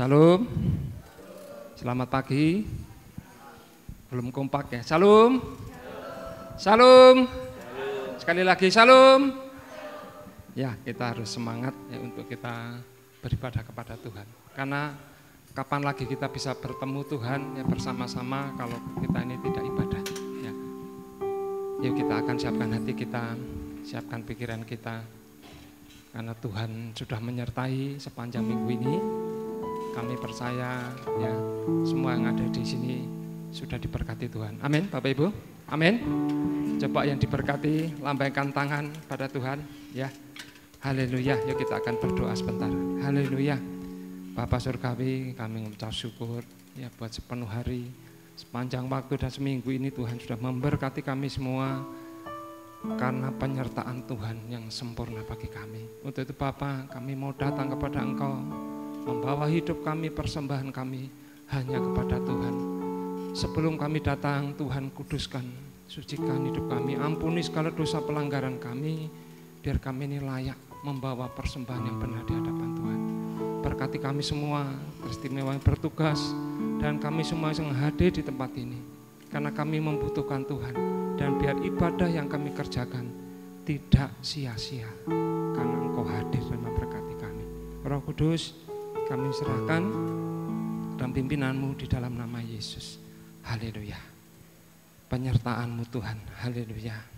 Salam. Selamat pagi. Belum kompak ya. Salam. Salam. Sekali lagi salam. Ya, kita harus semangat ya untuk kita beribadah kepada Tuhan. Karena kapan lagi kita bisa bertemu Tuhan ya bersama-sama kalau kita ini tidak ibadah ya. Yuk kita akan siapkan hati kita, siapkan pikiran kita. Karena Tuhan sudah menyertai sepanjang minggu ini. Kami percaya ya semua yang ada di sini sudah diberkati Tuhan. Amin, Bapak Ibu. Amin. Coba yang diberkati lambaikan tangan pada Tuhan ya. Haleluya. Yuk kita akan berdoa sebentar. Haleluya. Bapa Surgawi, kami mengucap syukur ya buat sepenuh hari, sepanjang waktu dan seminggu ini Tuhan sudah memberkati kami semua karena penyertaan Tuhan yang sempurna bagi kami. Untuk itu Bapa, kami mau datang kepada Engkau, membawa hidup kami, persembahan kami hanya kepada Tuhan. Sebelum kami datang, Tuhan kuduskan, sucikan hidup kami, ampuni segala dosa pelanggaran kami, biar kami ini layak membawa persembahan yang benar di hadapan Tuhan. Berkati kami semua, teristimewa yang bertugas, dan kami semua yang hadir di tempat ini, karena kami membutuhkan Tuhan, dan biar ibadah yang kami kerjakan tidak sia-sia, karena Engkau hadir dan memberkati kami. Roh Kudus, kami serahkan dalam pimpinan-Mu di dalam nama Yesus. Haleluya. Penyertaan-Mu Tuhan. Haleluya.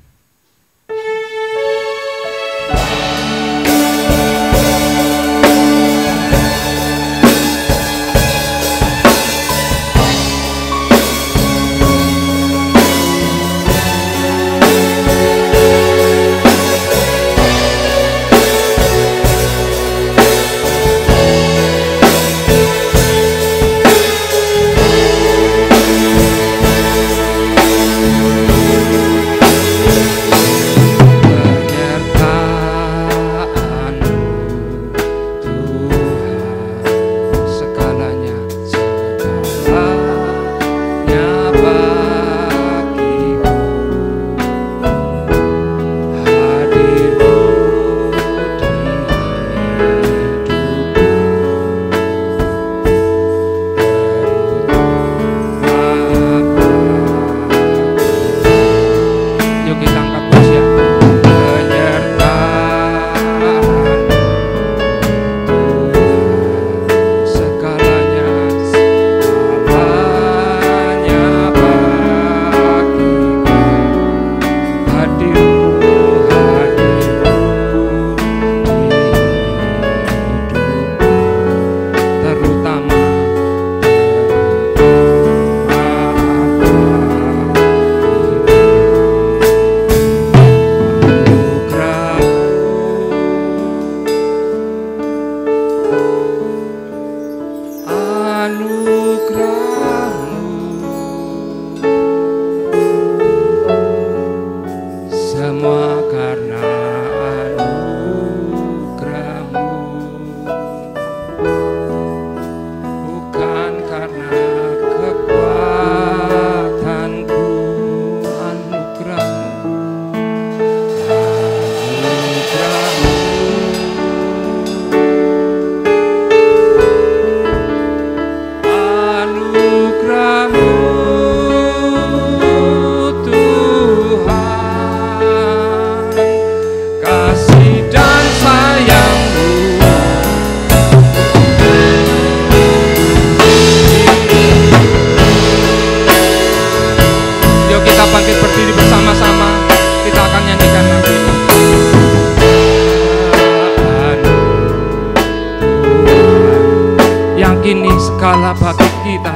Segala bagi kita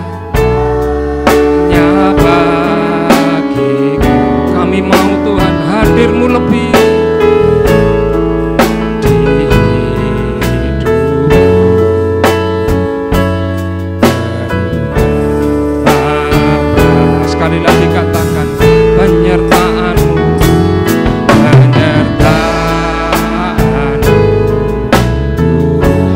hanya bagimu. Kami mau Tuhan hadir-Mu lebih di hidup. Bapa, sekali lagi katakan penyertaan-Mu, penyertaan-Mu Tuhan.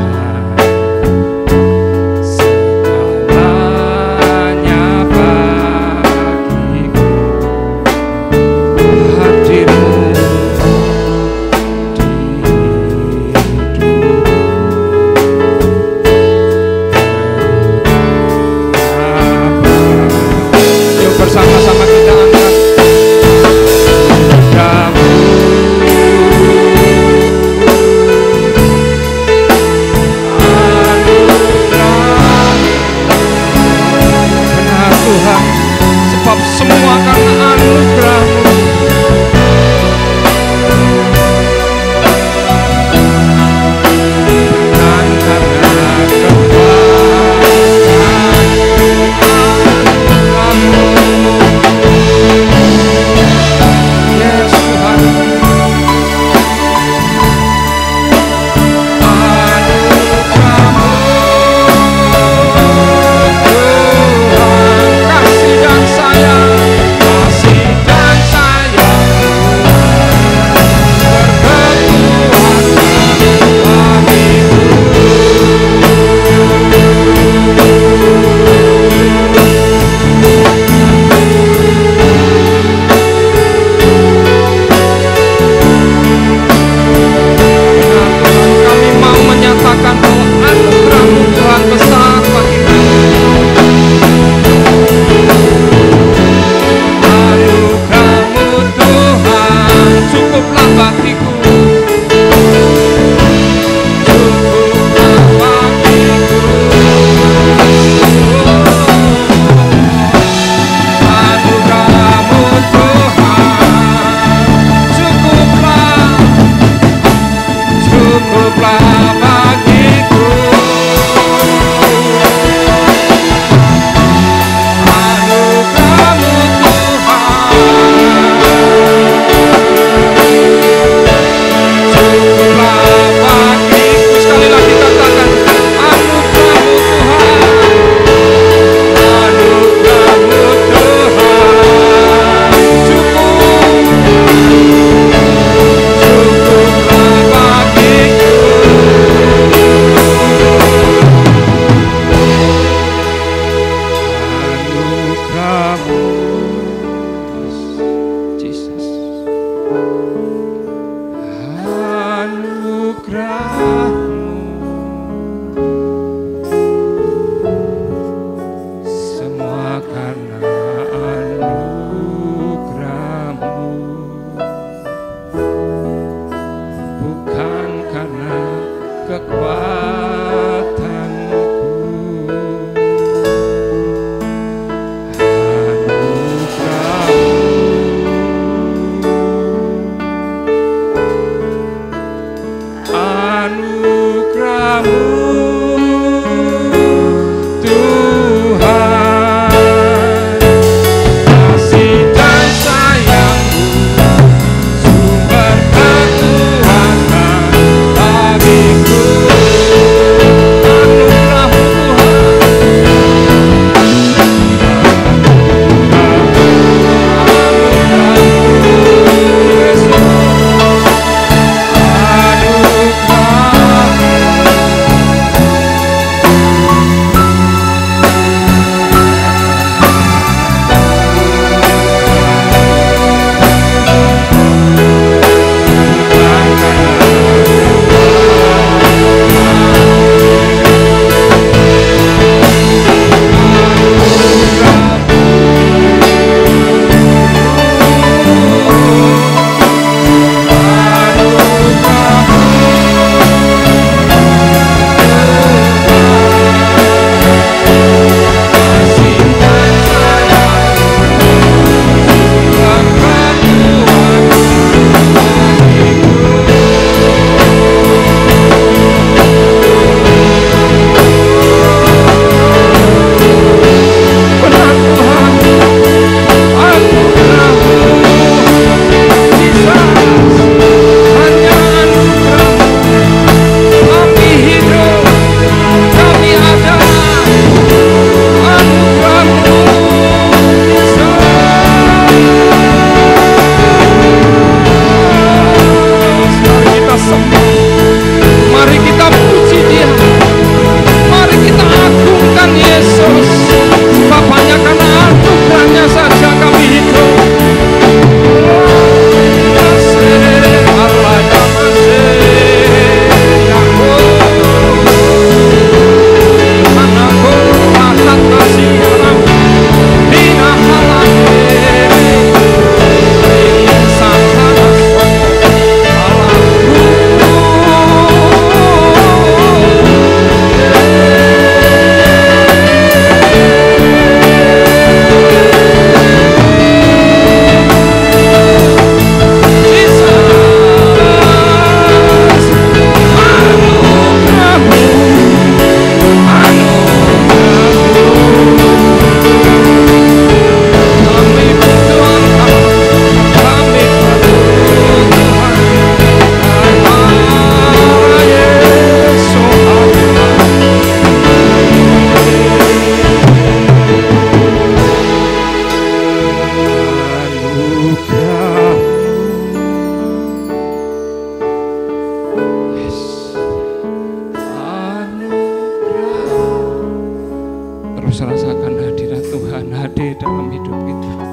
terus rasakan hadirat Tuhan hadir dalam hidup kita.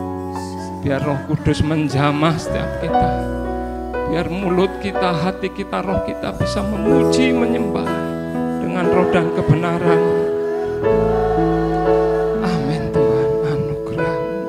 Biar Roh Kudus menjamah setiap kita. Biar mulut kita, hati kita, roh kita bisa memuji, menyembah dengan roh dan kebenaran. Amin Tuhan, anugerah-Mu.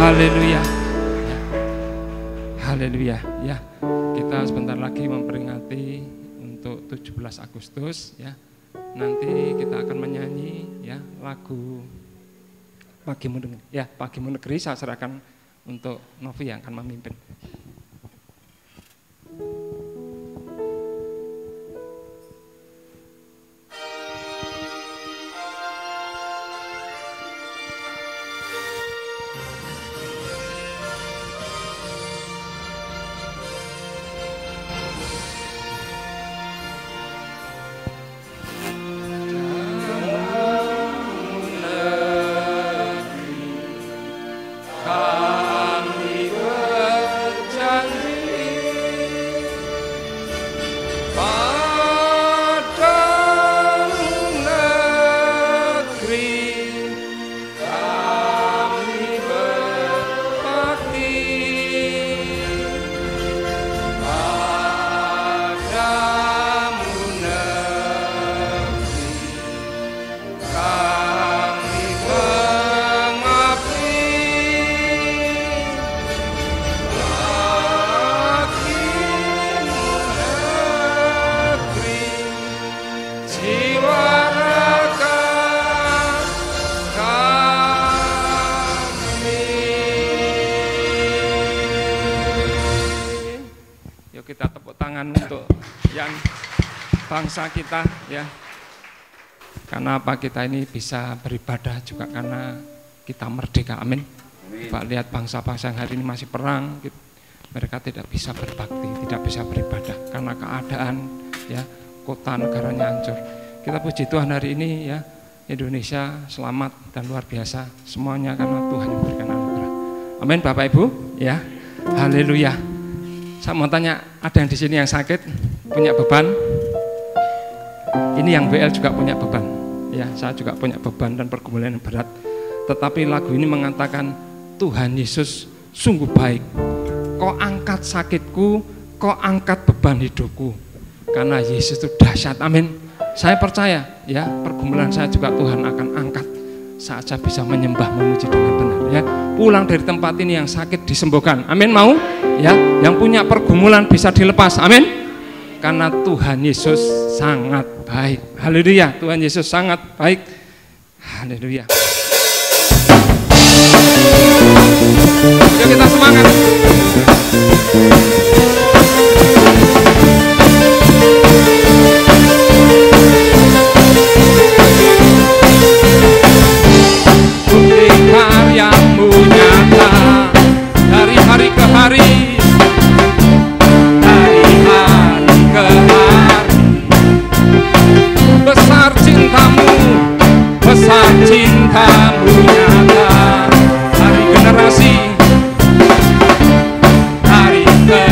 Haleluya. Haleluya. Ya, kita sebentar lagi memperingati untuk 17 Agustus ya. Nanti kita akan menyanyi ya lagu Pagimu Negeri. Ya, Pagimu Negeri saya serahkan untuk Novi yang akan memimpin. Kita tepuk tangan untuk yang bangsa kita ya. Karena apa kita ini bisa beribadah juga karena kita merdeka. Amin. Pak lihat bangsa-bangsa yang hari ini masih perang, mereka tidak bisa berbakti, tidak bisa beribadah karena keadaan ya, kota negaranya hancur. Kita puji Tuhan hari ini ya, Indonesia selamat dan luar biasa semuanya karena Tuhan yang memberikan anugerah. Amin Bapak Ibu ya. Haleluya. Saya mau tanya, ada yang di sini yang sakit, punya beban? Ini yang WL juga punya beban. Ya, saya juga punya beban dan pergumulan yang berat. Tetapi lagu ini mengatakan Tuhan Yesus sungguh baik. Kau angkat sakitku, kau angkat beban hidupku. Karena Yesus itu dahsyat. Amin. Saya percaya, ya pergumulan saya juga Tuhan akan angkat. Saat saya bisa menyembah, memuji dengan benar. Ya, pulang dari tempat ini yang sakit disembuhkan. Amin, mau? Ya, yang punya pergumulan bisa dilepas. Amin. Karena Tuhan Yesus sangat baik. Haleluya, Tuhan Yesus sangat baik. Haleluya. Yuk kita semangat. Bukti karyamu nyata dari hari ke hari. Besar cintamu nyata dari generasi ke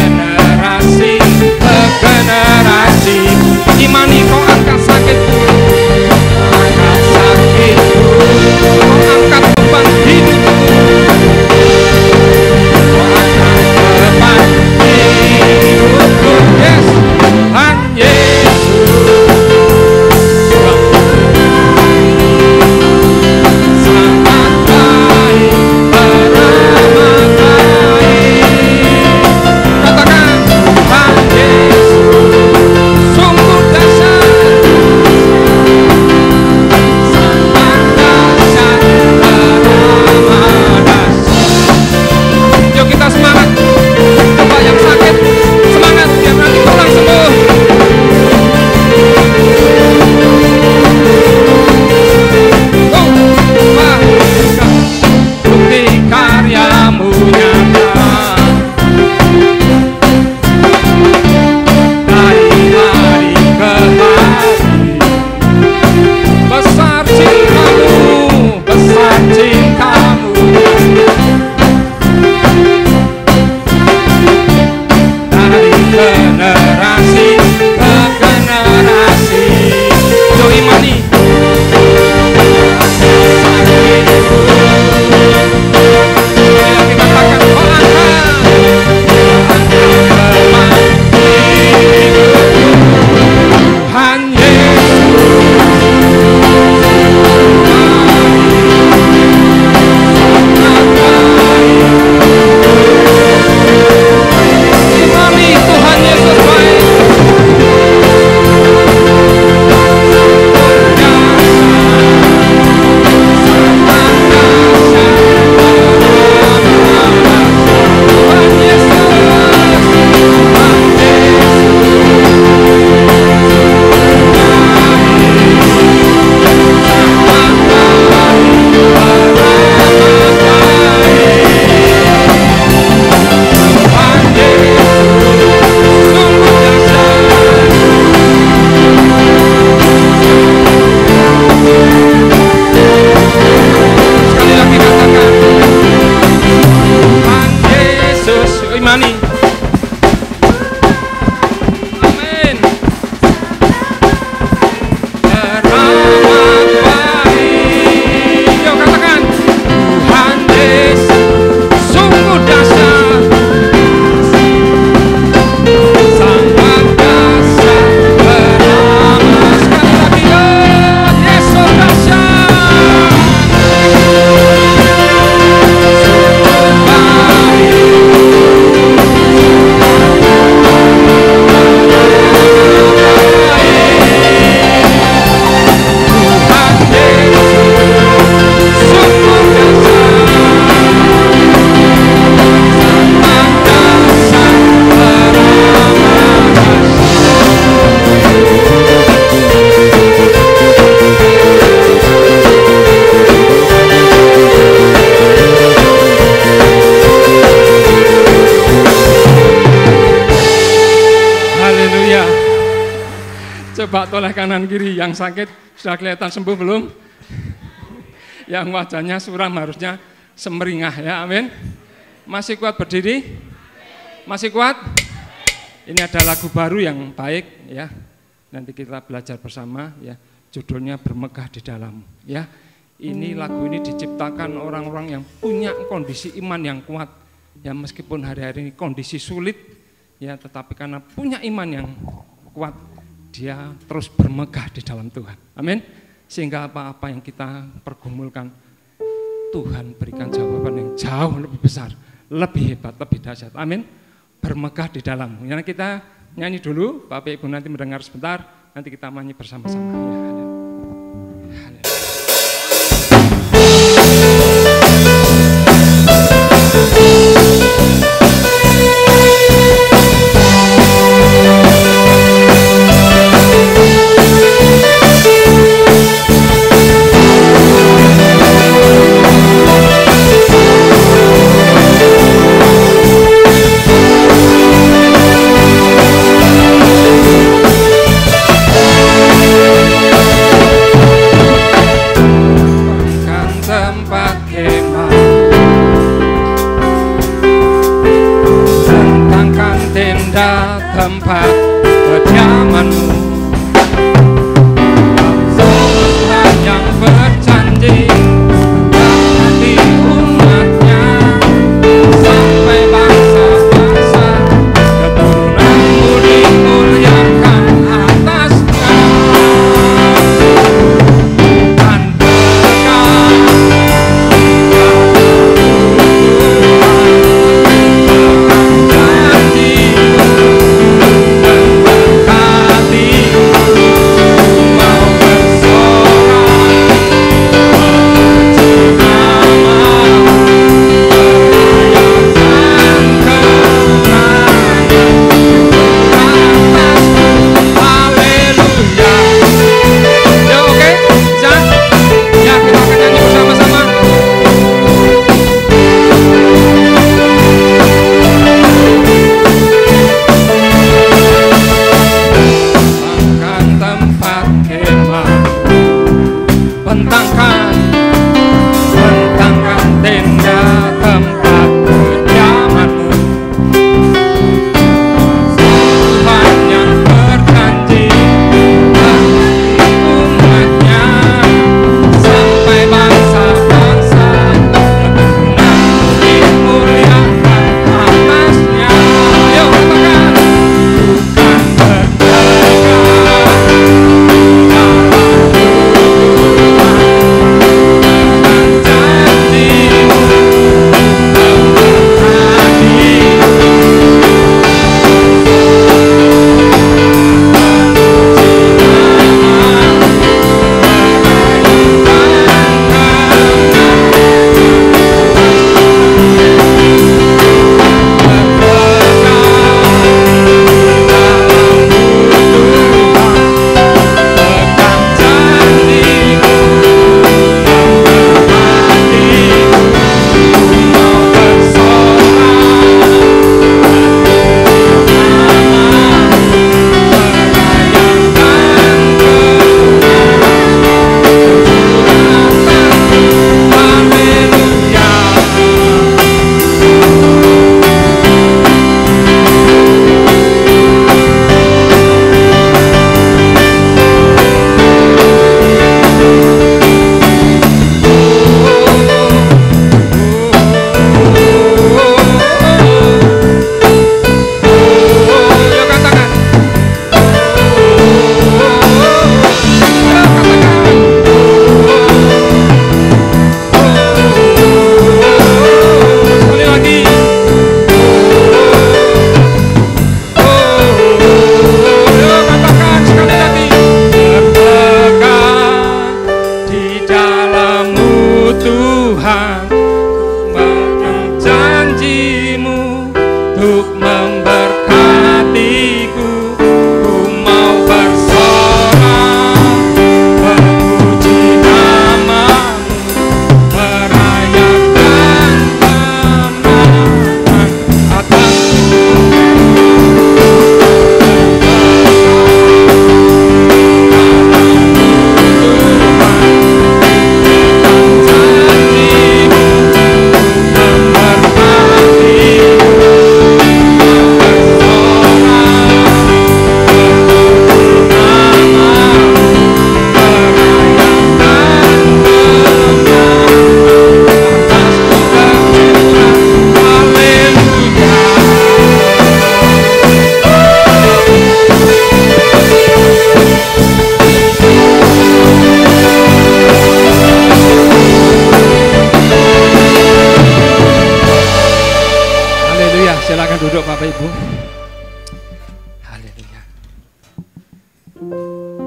Coba toleh kanan kiri, yang sakit sudah kelihatan sembuh belum? Yang wajahnya suram harusnya semeringah ya, amin. Masih kuat berdiri? Masih kuat? Ini ada lagu baru yang baik ya. Nanti kita belajar bersama ya. Judulnya Bermegah di Dalam ya. Ini lagu ini diciptakan orang-orang yang punya kondisi iman yang kuat. Ya meskipun hari-hari ini kondisi sulit ya, tetapi karena punya iman yang kuat, dia terus bermegah di dalam Tuhan. Amin. Sehingga apa-apa yang kita pergumulkan, Tuhan berikan jawaban yang jauh lebih besar, lebih hebat, lebih dahsyat. Amin. Bermegah di dalam. Yang kita nyanyi dulu, Bapak Ibu nanti mendengar sebentar, nanti kita nyanyi bersama-sama. Ya.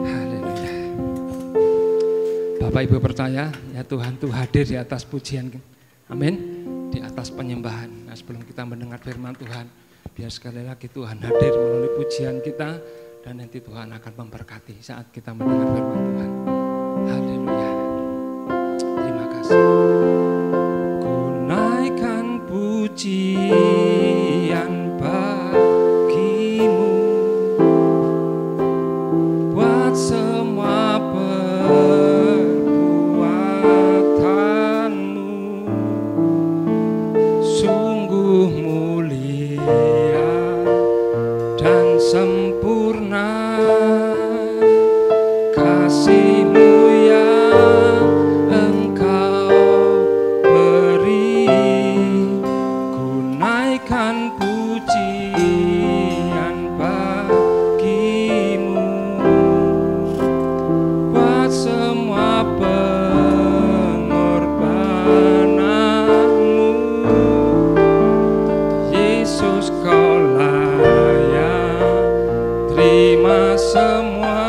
Haleluya. Bapak Ibu percaya ya Tuhan tuh hadir di atas pujian. Amin. Di atas penyembahan. Nah, sebelum kita mendengar firman Tuhan, biar sekali lagi Tuhan hadir melalui pujian kita dan nanti Tuhan akan memberkati saat kita mendengar firman Tuhan. Haleluya. Terima kasih. Ku naikkan pujian bagimu buat semua perbuatanmu, sungguh mulia dan sempurna kasih-Mu yang Engkau beri. Ku naikkan pujian bagimu buat semua pengorbananmu. Yesus, Kau layak terima semua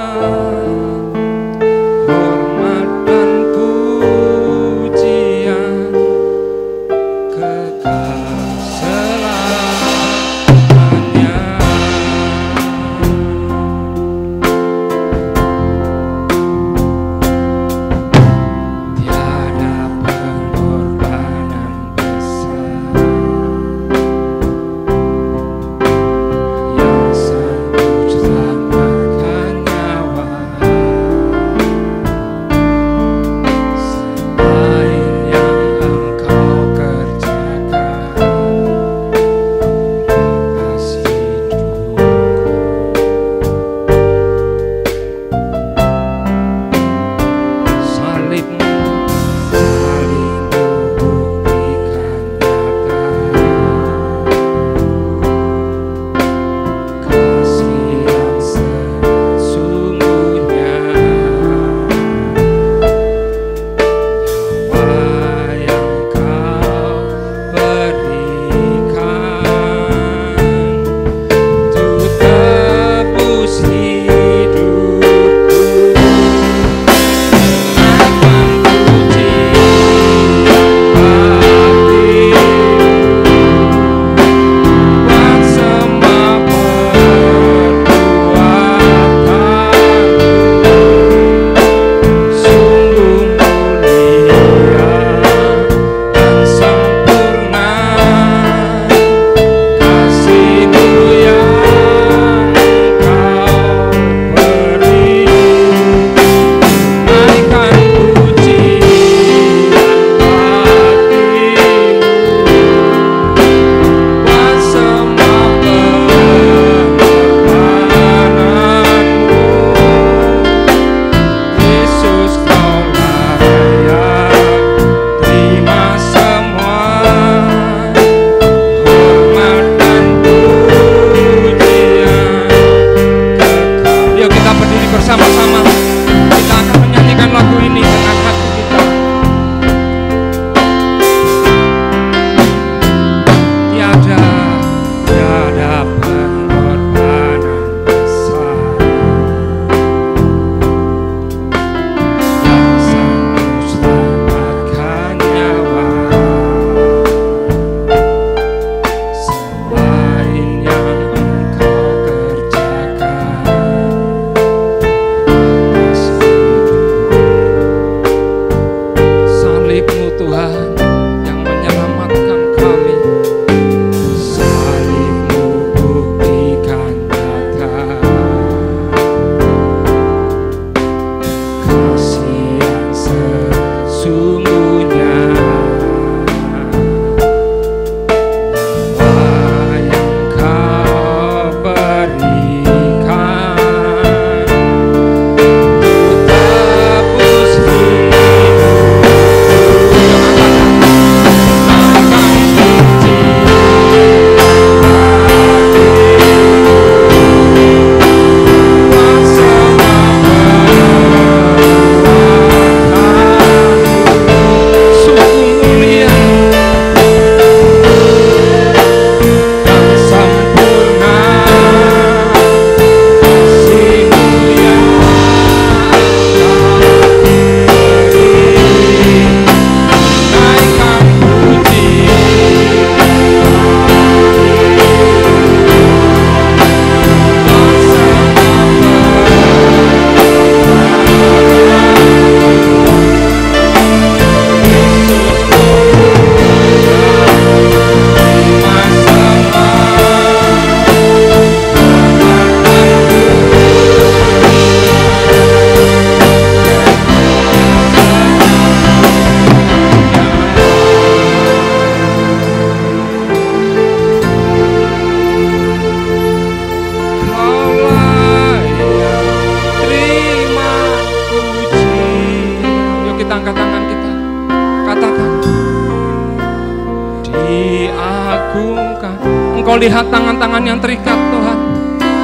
Engkau lihat tangan-tangan yang terikat Tuhan.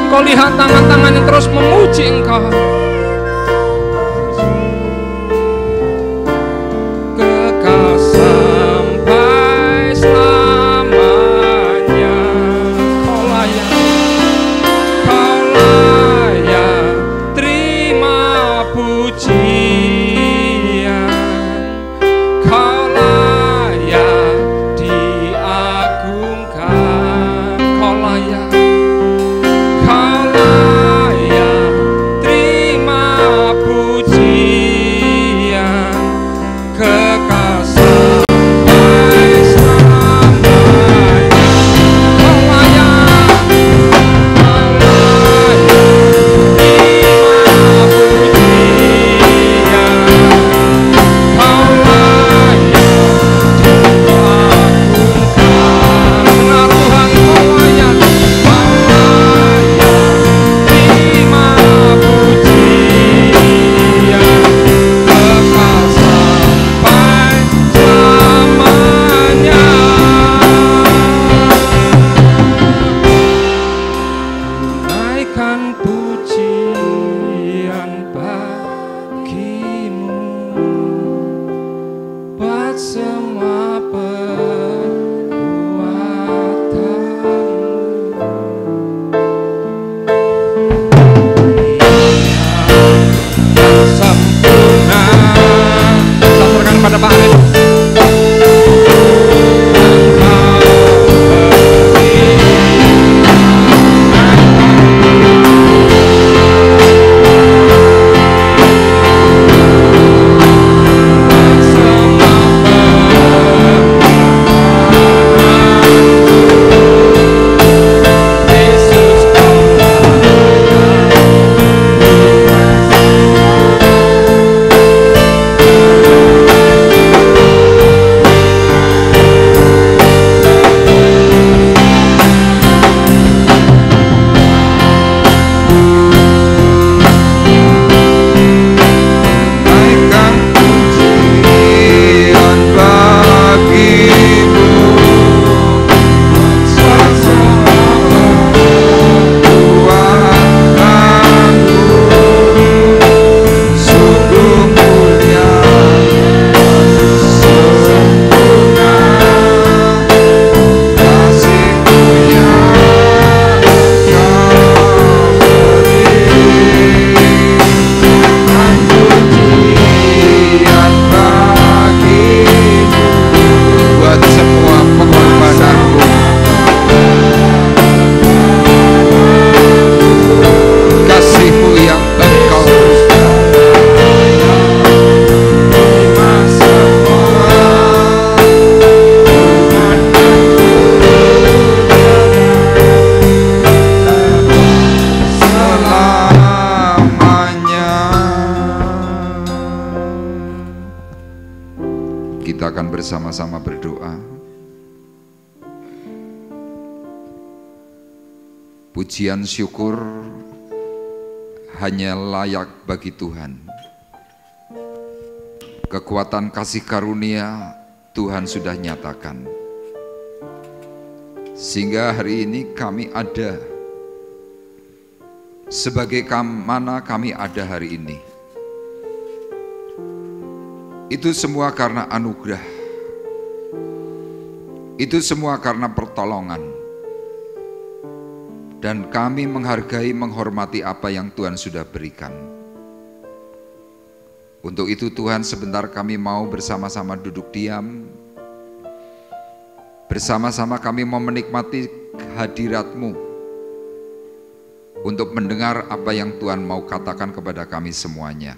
Engkau lihat tangan-tangan yang terus memuji Engkau. Kekal sampai selamanya. Kau layak terima pujian. Kau layak diagungkan. Kau layak terima pujian. Kekal sampai selamanya. Kau layak terima pujian. Kau layak diagungkan. Benar Tuhan, Kau layak terima pujian. Kekal sampai selamanya. Naikkan pujian bagimu, buat semua perbuatanmu. Yang sempurna. Sampaikan pada Pak Alex. Kita akan bersama-sama berdoa. Pujian syukur hanya layak bagi Tuhan. Kekuatan kasih karunia Tuhan sudah nyatakan. Sehingga hari ini kami ada sebagai mana kami ada hari ini. Itu semua karena anugerah. Itu semua karena pertolongan. Dan kami menghargai, menghormati apa yang Tuhan sudah berikan. Untuk itu Tuhan, sebentar kami mau bersama-sama duduk diam. Bersama-sama kami mau menikmati hadirat-Mu untuk mendengar apa yang Tuhan mau katakan kepada kami semuanya.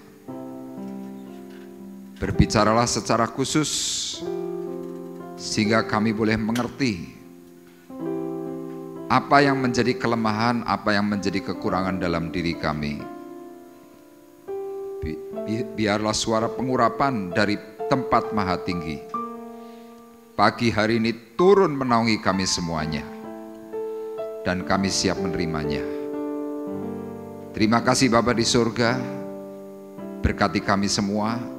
Berbicaralah secara khusus sehingga kami boleh mengerti apa yang menjadi kelemahan, apa yang menjadi kekurangan dalam diri kami. Biarlah suara pengurapan dari tempat maha tinggi pagi hari ini turun menaungi kami semuanya, dan kami siap menerimanya. Terima kasih Bapa di surga, berkati kami semua.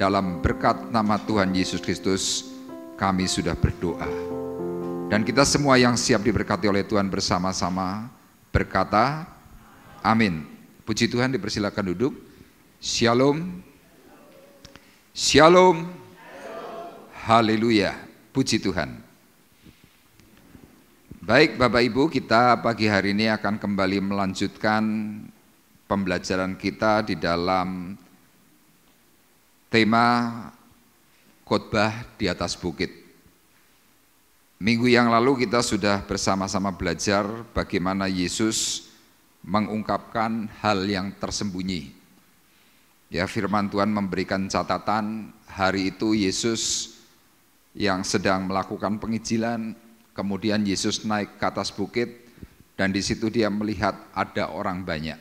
Dalam berkat nama Tuhan Yesus Kristus kami sudah berdoa. Dan kita semua yang siap diberkati oleh Tuhan bersama-sama berkata, amin. Puji Tuhan, dipersilakan duduk. Shalom. Shalom. Haleluya. Puji Tuhan. Baik Bapak Ibu, kita pagi hari ini akan kembali melanjutkan pembelajaran kita di dalam tema khotbah di atas bukit. Minggu yang lalu kita sudah bersama-sama belajar bagaimana Yesus mengungkapkan hal yang tersembunyi. Ya, firman Tuhan memberikan catatan hari itu Yesus yang sedang melakukan penginjilan, kemudian Yesus naik ke atas bukit dan di situ dia melihat ada orang banyak.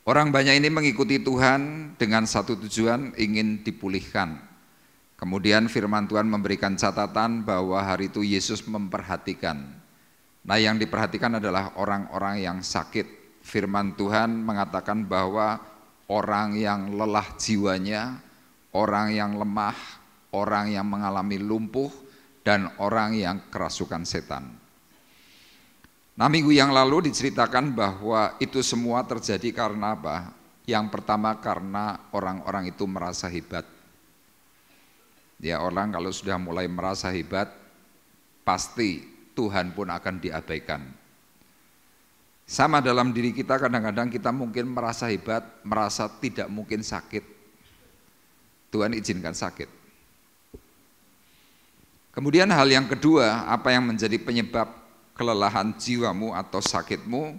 Orang banyak ini mengikuti Tuhan dengan satu tujuan, ingin dipulihkan. Kemudian firman Tuhan memberikan catatan bahwa hari itu Yesus memperhatikan. Nah, yang diperhatikan adalah orang-orang yang sakit. Firman Tuhan mengatakan bahwa orang yang lelah jiwanya, orang yang lemah, orang yang mengalami lumpuh, dan orang yang kerasukan setan. Nah, minggu yang lalu diceritakan bahwa itu semua terjadi karena apa? Yang pertama karena orang-orang itu merasa hebat. Ya, orang kalau sudah mulai merasa hebat, pasti Tuhan pun akan diabaikan. Sama dalam diri kita, kadang-kadang kita mungkin merasa hebat, merasa tidak mungkin sakit. Tuhan izinkan sakit. Kemudian hal yang kedua, apa yang menjadi penyebab kelelahan jiwamu atau sakitmu?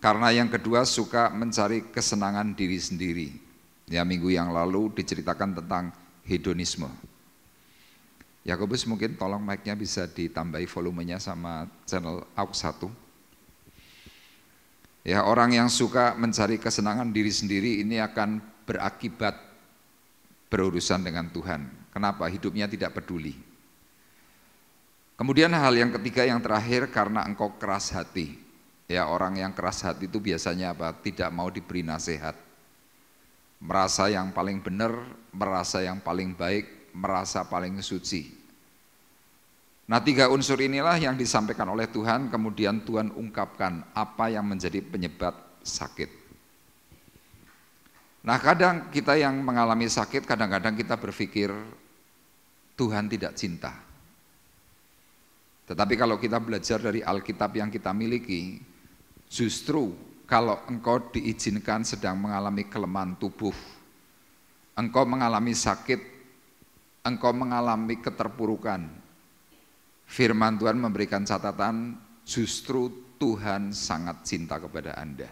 Karena yang kedua suka mencari kesenangan diri sendiri. Ya, minggu yang lalu diceritakan tentang hedonisme. Yakobus, mungkin tolong mic-nya bisa ditambahi volumenya sama channel AUX 1. Ya, orang yang suka mencari kesenangan diri sendiri ini akan berakibat berurusan dengan Tuhan. Kenapa? Hidupnya tidak peduli. Kemudian hal yang ketiga yang terakhir, karena engkau keras hati. Ya, orang yang keras hati itu biasanya apa? Tidak mau diberi nasihat. Merasa yang paling benar, merasa yang paling baik, merasa paling suci. Nah, tiga unsur inilah yang disampaikan oleh Tuhan, kemudian Tuhan ungkapkan apa yang menjadi penyebab sakit. Nah, kadang kita yang mengalami sakit, kadang-kadang kita berpikir Tuhan tidak cinta. Tetapi kalau kita belajar dari Alkitab yang kita miliki, justru kalau engkau diizinkan sedang mengalami kelemahan tubuh, engkau mengalami sakit, engkau mengalami keterpurukan, firman Tuhan memberikan catatan, justru Tuhan sangat cinta kepada Anda.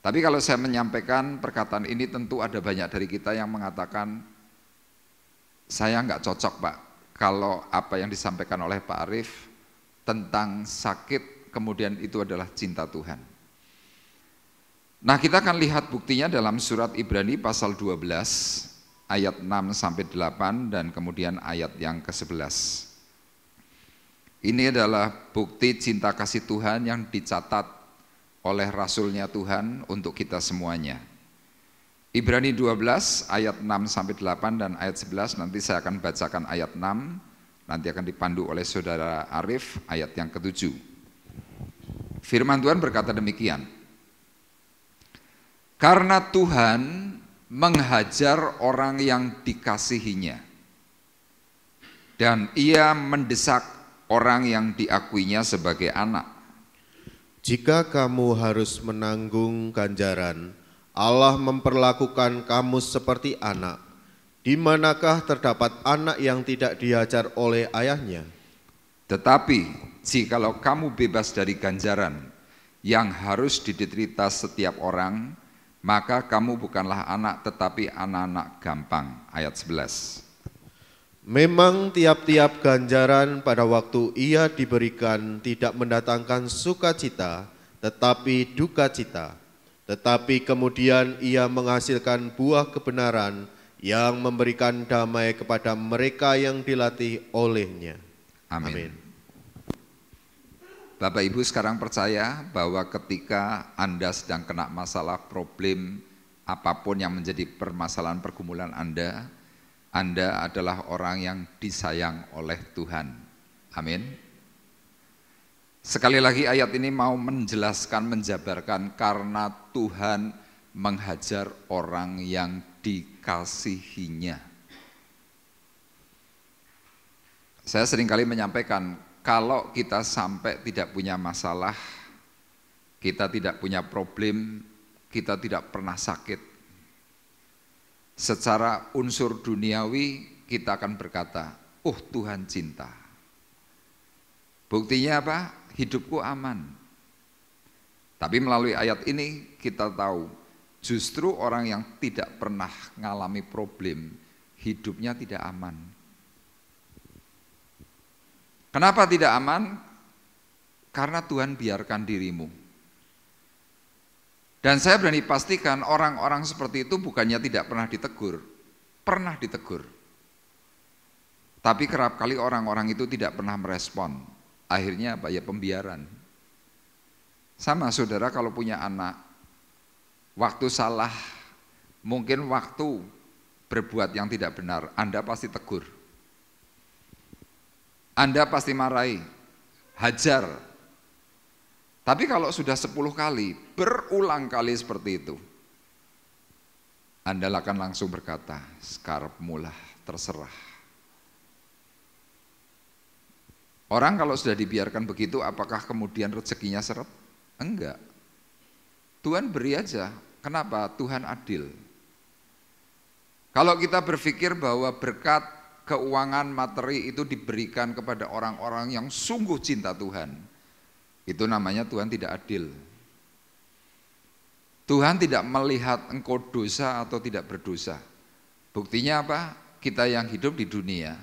Tapi kalau saya menyampaikan perkataan ini, tentu ada banyak dari kita yang mengatakan, saya nggak cocok Pak, kalau apa yang disampaikan oleh Pak Arif tentang sakit, kemudian itu adalah cinta Tuhan. Nah, kita akan lihat buktinya dalam surat Ibrani pasal 12, ayat 6-8 dan kemudian ayat yang ke-11. Ini adalah bukti cinta kasih Tuhan yang dicatat oleh Rasulnya Tuhan untuk kita semuanya. Ibrani 12 ayat 6-8 dan ayat 11, nanti saya akan bacakan ayat 6, nanti akan dipandu oleh saudara Arif ayat yang ke-7. Firman Tuhan berkata demikian, karena Tuhan menghajar orang yang dikasihinya, dan ia mendesak orang yang diakuinya sebagai anak. Jika kamu harus menanggung ganjaran, Allah memperlakukan kamu seperti anak. Di manakah terdapat anak yang tidak diajar oleh ayahnya? Tetapi jikalau kamu bebas dari ganjaran yang harus diderita setiap orang, maka kamu bukanlah anak tetapi anak-anak gampang. Ayat 11. Memang tiap-tiap ganjaran pada waktu ia diberikan tidak mendatangkan sukacita, tetapi duka cita. Tetapi kemudian ia menghasilkan buah kebenaran yang memberikan damai kepada mereka yang dilatih olehnya. Amin. Bapak Ibu sekarang percaya bahwa ketika Anda sedang kena masalah, problem, apapun yang menjadi permasalahan pergumulan Anda, Anda adalah orang yang disayang oleh Tuhan. Amin. Sekali lagi ayat ini mau menjelaskan, menjabarkan karena Tuhan menghajar orang yang dikasihinya. Saya seringkali menyampaikan, kalau kita sampai tidak punya masalah, kita tidak punya problem, kita tidak pernah sakit, secara unsur duniawi kita akan berkata, oh Tuhan cinta. Buktinya apa? Hidupku aman. Tapi melalui ayat ini kita tahu, justru orang yang tidak pernah mengalami problem, hidupnya tidak aman. Kenapa tidak aman? Karena Tuhan biarkan dirimu. Dan saya berani pastikan orang-orang seperti itu bukannya tidak pernah ditegur. Tapi kerap kali orang-orang itu tidak pernah merespon. Akhirnya apa ya, pembiaran. Sama saudara kalau punya anak, waktu salah, mungkin waktu berbuat yang tidak benar, Anda pasti tegur. Anda pasti marahi, hajar. Tapi kalau sudah 10 kali, berulang kali seperti itu, Anda akan langsung berkata, sekarepmu lah, terserah. Orang kalau sudah dibiarkan begitu, apakah kemudian rezekinya seret? Enggak. Tuhan beri aja. Kenapa? Tuhan adil. Kalau kita berpikir bahwa berkat keuangan materi itu diberikan kepada orang-orang yang sungguh cinta Tuhan, itu namanya Tuhan tidak adil. Tuhan tidak melihat engkau dosa atau tidak berdosa. Buktinya apa? Kita yang hidup di dunia,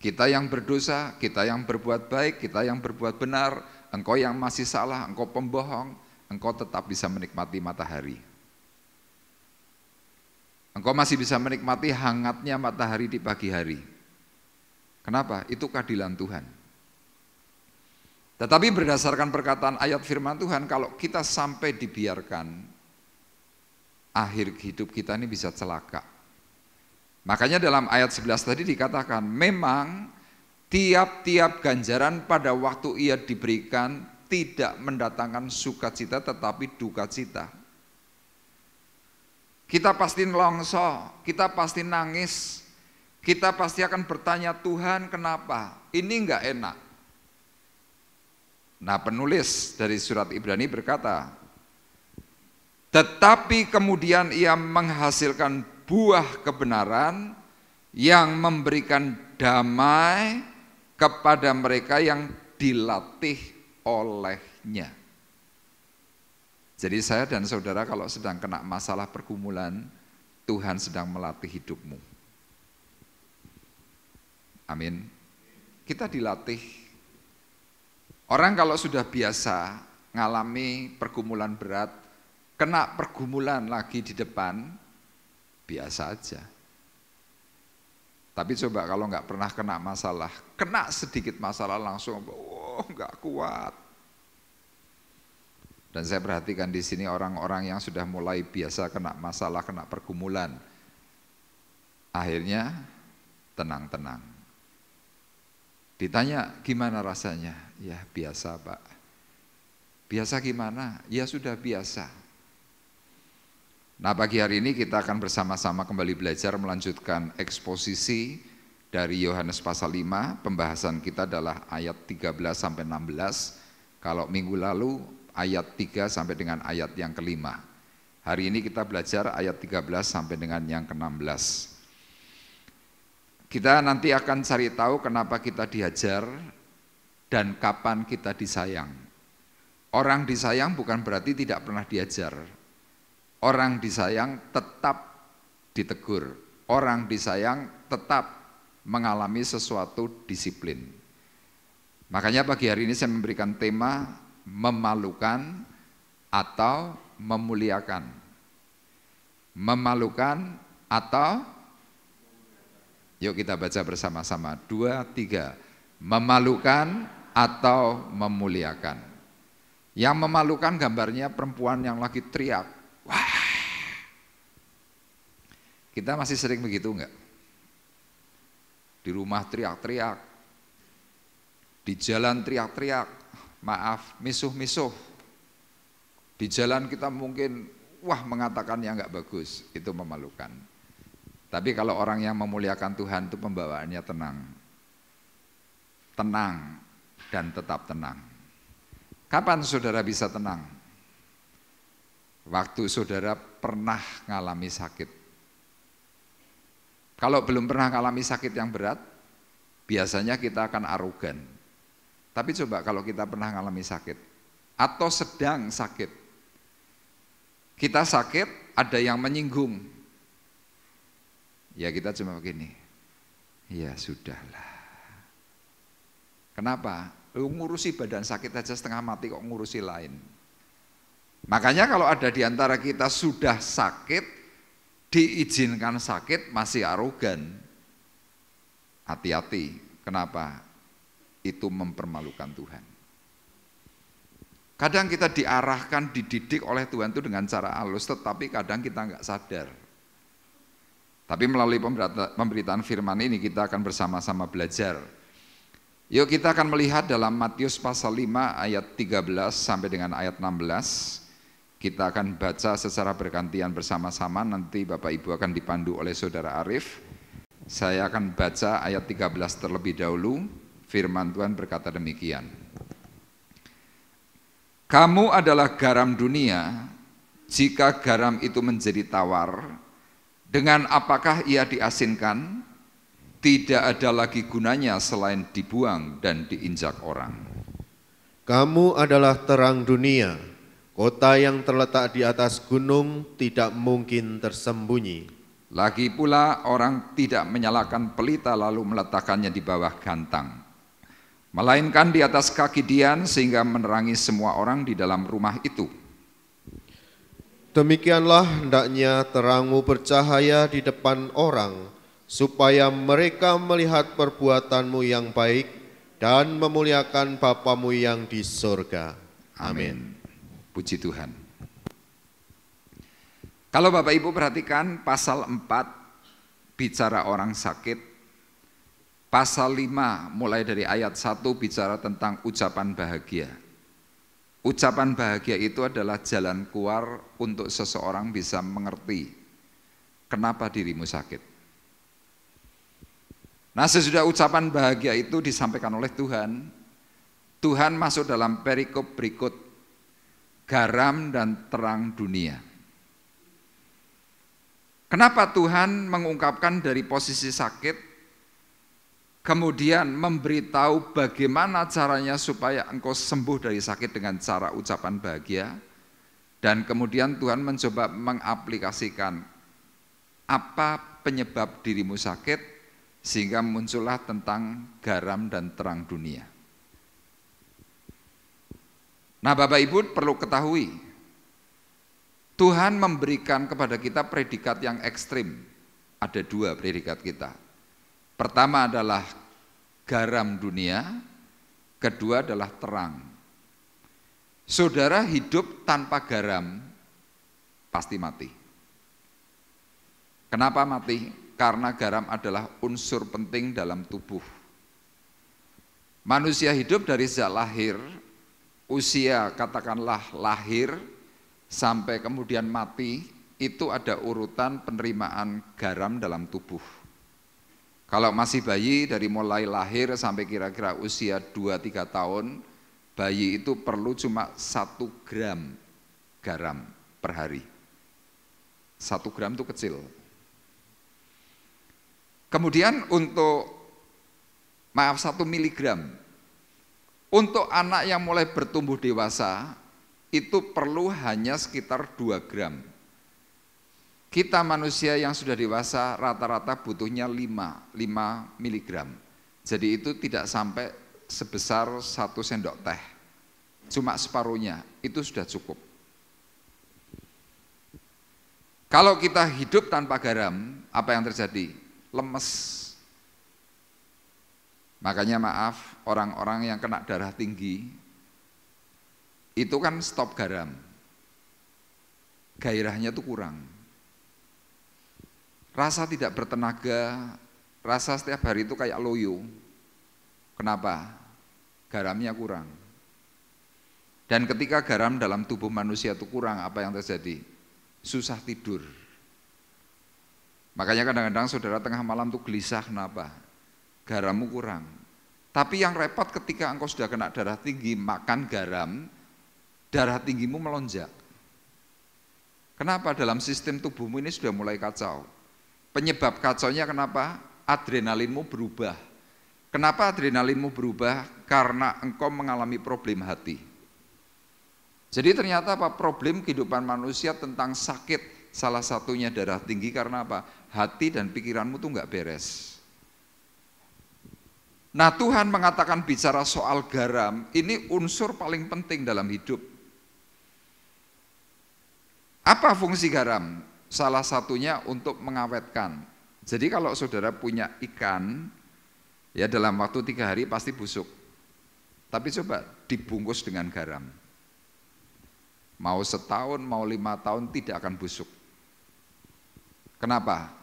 kita yang berdosa, kita yang berbuat baik, kita yang berbuat benar, engkau yang masih salah, engkau pembohong, engkau tetap bisa menikmati matahari. Engkau masih bisa menikmati hangatnya matahari di pagi hari. Kenapa? Itu keadilan Tuhan. Tetapi berdasarkan perkataan ayat firman Tuhan, kalau kita sampai dibiarkan, akhir hidup kita ini bisa celaka. Makanya dalam ayat 11 tadi dikatakan, memang tiap-tiap ganjaran pada waktu ia diberikan tidak mendatangkan sukacita tetapi duka cita. Kita pasti nelongso, kita pasti nangis, kita pasti akan bertanya, Tuhan kenapa? Ini enggak enak. Nah, penulis dari surat Ibrani berkata, tetapi kemudian ia menghasilkan buah kebenaran yang memberikan damai kepada mereka yang dilatih olehnya. Jadi saya dan saudara kalau sedang kena masalah pergumulan, Tuhan sedang melatih hidupmu. Amin. Kita dilatih. Orang kalau sudah biasa ngalami pergumulan berat, kena pergumulan lagi di depan, biasa aja. Tapi coba kalau nggak pernah kena masalah, kena sedikit masalah langsung, nggak kuat. Dan saya perhatikan di sini orang-orang yang sudah mulai biasa kena masalah, kena pergumulan, akhirnya tenang-tenang. Ditanya gimana rasanya? Ya biasa Pak. Biasa gimana? Ya sudah biasa. Nah pagi hari ini kita akan bersama-sama kembali belajar melanjutkan eksposisi dari Yohanes pasal 5. Pembahasan kita adalah ayat 13 sampai 16. Kalau minggu lalu ayat 3 sampai dengan ayat yang kelima. Hari ini kita belajar ayat 13 sampai dengan yang ke-16. Kita nanti akan cari tahu kenapa kita dihajar dan kapan kita disayang. Orang disayang bukan berarti tidak pernah diajar. Orang disayang tetap ditegur. Orang disayang tetap mengalami sesuatu disiplin. Makanya pagi hari ini saya memberikan tema memalukan atau memuliakan. Memalukan atau, yuk kita baca bersama-sama. 2, 3. Memalukan atau memuliakan. Yang memalukan gambarnya perempuan yang lagi teriak. Wah. Kita masih sering begitu enggak? di rumah teriak-teriak, di jalan teriak-teriak, maaf, misuh-misuh. Di jalan kita mungkin mengatakan yang nggak bagus, itu memalukan. Tapi kalau orang yang memuliakan Tuhan itu pembawaannya tenang. Tenang dan tetap tenang. Kapan saudara bisa tenang? Waktu saudara pernah ngalami sakit. Kalau belum pernah ngalami sakit yang berat, biasanya kita akan arogan. Tapi coba kalau kita pernah ngalami sakit, atau sedang sakit. Kita sakit, ada yang menyinggung. Ya kita cuma begini, ya sudahlah. Kenapa? Lu ngurusi badan sakit aja setengah mati kok ngurusi lain. Makanya kalau ada di antara kita sudah sakit, diizinkan sakit masih arogan. Hati-hati. Kenapa? Itu mempermalukan Tuhan. Kadang kita diarahkan, dididik oleh Tuhan itu dengan cara halus, tetapi kadang kita nggak sadar. Tapi melalui pemberitaan firman ini kita akan bersama-sama belajar. Yuk kita akan melihat dalam Matius pasal 5 ayat 13 sampai dengan ayat 16. Kita akan baca secara bergantian bersama-sama, nanti Bapak Ibu akan dipandu oleh Saudara Arif. Saya akan baca ayat 13 terlebih dahulu. Firman Tuhan berkata demikian. Kamu adalah garam dunia, jika garam itu menjadi tawar, dengan apakah ia diasinkan? Tidak ada lagi gunanya selain dibuang dan diinjak orang. Kamu adalah terang dunia, kota yang terletak di atas gunung tidak mungkin tersembunyi. Lagi pula orang tidak menyalakan pelita lalu meletakkannya di bawah gantang, melainkan di atas kaki dian sehingga menerangi semua orang di dalam rumah itu. Demikianlah hendaknya terangmu bercahaya di depan orang, supaya mereka melihat perbuatanmu yang baik dan memuliakan Bapamu yang di surga. Amin. Puji Tuhan. Kalau Bapak Ibu perhatikan pasal 4 bicara orang sakit, pasal 5 mulai dari ayat 1 bicara tentang ucapan bahagia. Ucapan bahagia itu adalah jalan keluar untuk seseorang bisa mengerti kenapa dirimu sakit. Nah, sesudah ucapan bahagia itu disampaikan oleh Tuhan, Tuhan masuk dalam perikop berikut, garam dan terang dunia. Kenapa Tuhan mengungkapkan dari posisi sakit, kemudian memberitahu bagaimana caranya supaya engkau sembuh dari sakit dengan cara ucapan bahagia, dan kemudian Tuhan mencoba mengaplikasikan apa penyebab dirimu sakit, sehingga muncullah tentang garam dan terang dunia. Nah Bapak Ibu perlu ketahui, Tuhan memberikan kepada kita predikat yang ekstrim. Ada 2 predikat kita. Pertama adalah garam dunia, kedua adalah terang. Saudara hidup tanpa garam, pasti mati. Kenapa mati? Karena garam adalah unsur penting dalam tubuh. Manusia hidup dari sejak lahir, usia katakanlah lahir, sampai kemudian mati, itu ada urutan penerimaan garam dalam tubuh. Kalau masih bayi dari mulai lahir sampai kira-kira usia 2-3 tahun, bayi itu perlu cuma 1 gram garam per hari. 1 gram itu kecil. Kemudian untuk 1 miligram, untuk anak yang mulai bertumbuh dewasa, itu perlu hanya sekitar 2 gram. Kita manusia yang sudah dewasa rata-rata butuhnya 5 miligram. Jadi itu tidak sampai sebesar 1 sendok teh. Cuma separuhnya, itu sudah cukup. Kalau kita hidup tanpa garam, apa yang terjadi? Lemes. Makanya maaf, orang-orang yang kena darah tinggi, itu kan stop garam. Gairahnya itu kurang. Rasa tidak bertenaga, rasa setiap hari itu kayak loyo. Kenapa? Garamnya kurang. Dan ketika garam dalam tubuh manusia itu kurang, apa yang terjadi? Susah tidur. Makanya kadang-kadang saudara tengah malam tuh gelisah, kenapa? Garammu kurang. Tapi yang repot ketika engkau sudah kena darah tinggi, makan garam, darah tinggimu melonjak. Kenapa? Dalam sistem tubuhmu ini sudah mulai kacau. Penyebab kacaunya kenapa? Adrenalinmu berubah. Kenapa adrenalinmu berubah? Karena engkau mengalami problem hati. Jadi ternyata apa? Problem kehidupan manusia tentang sakit, salah satunya darah tinggi karena apa? Hati dan pikiranmu tuh nggak beres. Nah, Tuhan mengatakan bicara soal garam, ini unsur paling penting dalam hidup. Apa fungsi garam? Salah satunya untuk mengawetkan. Jadi kalau saudara punya ikan, ya dalam waktu 3 hari pasti busuk. Tapi coba dibungkus dengan garam. Mau setahun, mau 5 tahun tidak akan busuk. Kenapa?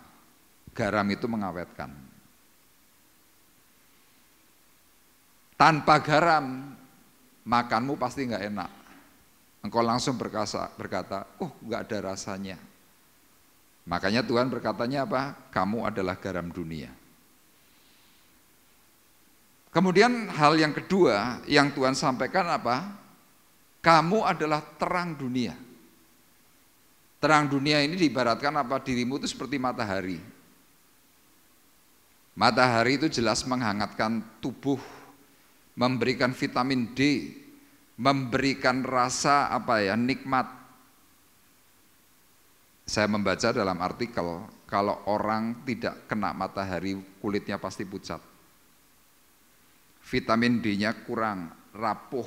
Garam itu mengawetkan. Tanpa garam, makanmu pasti nggak enak. Engkau langsung berkata, nggak ada rasanya. Makanya Tuhan berkatanya apa? Kamu adalah garam dunia. Kemudian hal yang kedua yang Tuhan sampaikan apa? Kamu adalah terang dunia. Terang dunia ini diibaratkan apa? Dirimu itu seperti matahari. Matahari itu jelas menghangatkan tubuh, memberikan vitamin D, memberikan rasa nikmat. Saya membaca dalam artikel, kalau orang tidak kena matahari kulitnya pasti pucat. Vitamin D-nya kurang, rapuh,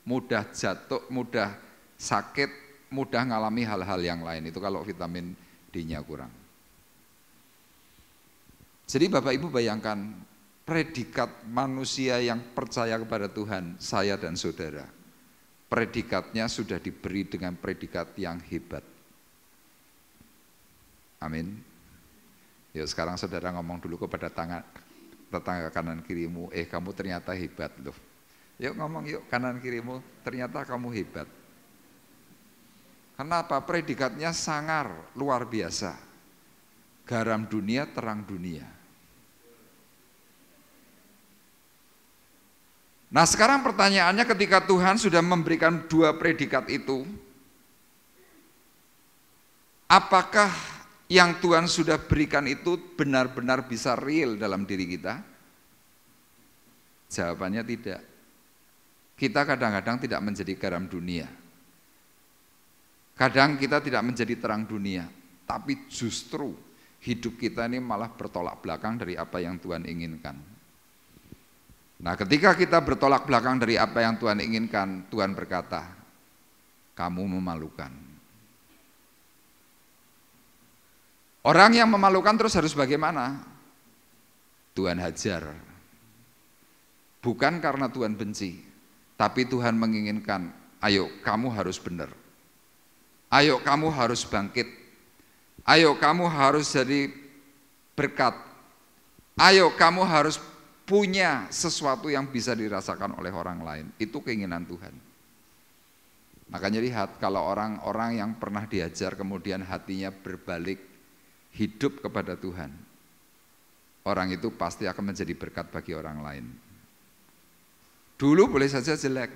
mudah jatuh, mudah sakit, mudah ngalami hal-hal yang lain. Itu kalau vitamin D-nya kurang. Jadi Bapak Ibu bayangkan, predikat manusia yang percaya kepada Tuhan, saya dan saudara, predikatnya sudah diberi dengan predikat yang hebat. Amin. Yuk sekarang saudara ngomong dulu kepada tetangga kanan kirimu, kamu ternyata hebat loh. Yuk ngomong yuk kanan kirimu, ternyata kamu hebat. Kenapa? Predikatnya sangar, luar biasa. Garam dunia, terang dunia. Nah sekarang pertanyaannya ketika Tuhan sudah memberikan 2 predikat itu, apakah yang Tuhan sudah berikan itu benar-benar bisa real dalam diri kita? Jawabannya tidak. Kita kadang-kadang tidak menjadi garam dunia. Kadang kita tidak menjadi terang dunia, tapi justru hidup kita ini malah bertolak belakang dari apa yang Tuhan inginkan. Nah, ketika kita bertolak belakang dari apa yang Tuhan inginkan, Tuhan berkata, kamu memalukan. Orang yang memalukan terus harus bagaimana? Tuhan hajar. Bukan karena Tuhan benci, tapi Tuhan menginginkan, ayo kamu harus benar. Ayo kamu harus bangkit. Ayo kamu harus jadi berkat. Ayo kamu harus punya sesuatu yang bisa dirasakan oleh orang lain. Itu keinginan Tuhan. Makanya lihat, kalau orang-orang yang pernah diajar kemudian hatinya berbalik, hidup kepada Tuhan, orang itu pasti akan menjadi berkat bagi orang lain. Dulu boleh saja jelek,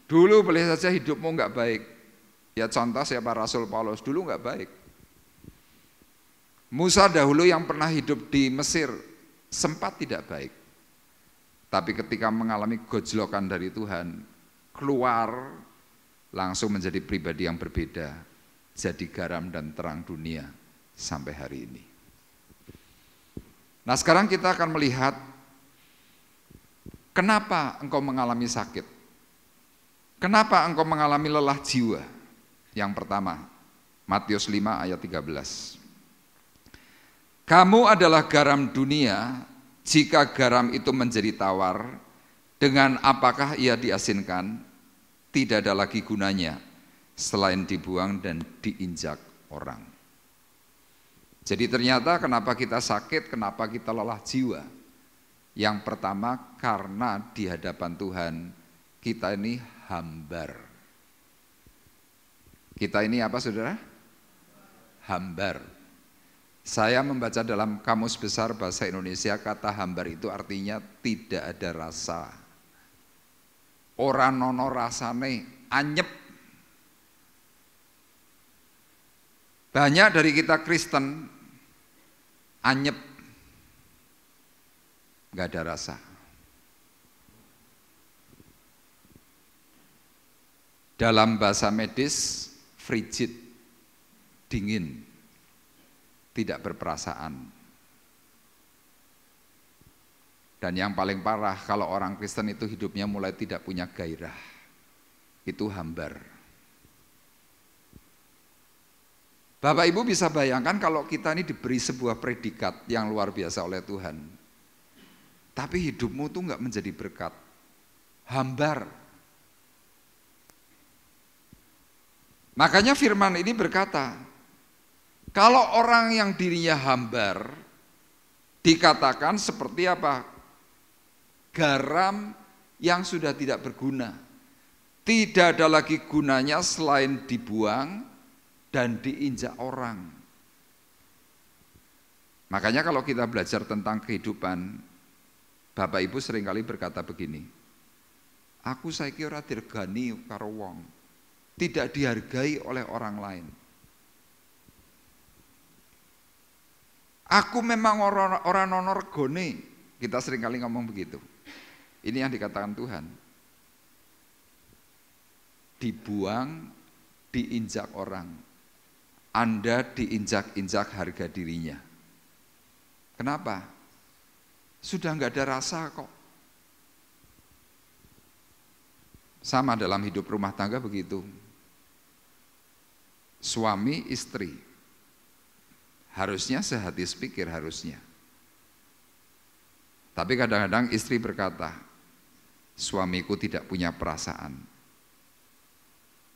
dulu boleh saja hidupmu nggak baik. Ya contoh siapa? Rasul Paulus, dulu nggak baik. Musa dahulu yang pernah hidup di Mesir sempat tidak baik, tapi ketika mengalami gojlokan dari Tuhan, keluar langsung menjadi pribadi yang berbeda, jadi garam dan terang dunia sampai hari ini. Nah sekarang kita akan melihat kenapa engkau mengalami sakit, kenapa engkau mengalami lelah jiwa. Yang pertama, Matius 5 ayat 13. Kamu adalah garam dunia, jika garam itu menjadi tawar, dengan apakah ia diasinkan, tidak ada lagi gunanya selain dibuang dan diinjak orang. Jadi ternyata kenapa kita sakit, kenapa kita lelah jiwa? Yang pertama karena di hadapan Tuhan kita ini hambar. Kita ini apa saudara? Hambar. Saya membaca dalam Kamus Besar Bahasa Indonesia kata hambar itu artinya tidak ada rasa. Ora nono rasane, anyep. Banyak dari kita Kristen anyep, nggak ada rasa. Dalam bahasa medis, frigid, dingin, tidak berperasaan. Dan yang paling parah, kalau orang Kristen itu hidupnya mulai tidak punya gairah, itu hambar. Bapak Ibu bisa bayangkan kalau kita ini diberi sebuah predikat yang luar biasa oleh Tuhan, tapi hidupmu tuh nggak menjadi berkat, hambar. Makanya firman ini berkata, kalau orang yang dirinya hambar, dikatakan seperti apa? Garam yang sudah tidak berguna. Tidak ada lagi gunanya selain dibuang dan diinjak orang. Makanya kalau kita belajar tentang kehidupan, Bapak Ibu seringkali berkata begini, aku saiki ora dirgani karo wong, tidak dihargai oleh orang lain. Aku memang orang ono regone, kita seringkali ngomong begitu. Ini yang dikatakan Tuhan. Dibuang, diinjak orang. Anda diinjak-injak harga dirinya. Kenapa? Sudah enggak ada rasa kok. Sama dalam hidup rumah tangga begitu. Suami istri harusnya sehati sepikir harusnya. Tapi kadang-kadang istri berkata, suamiku tidak punya perasaan.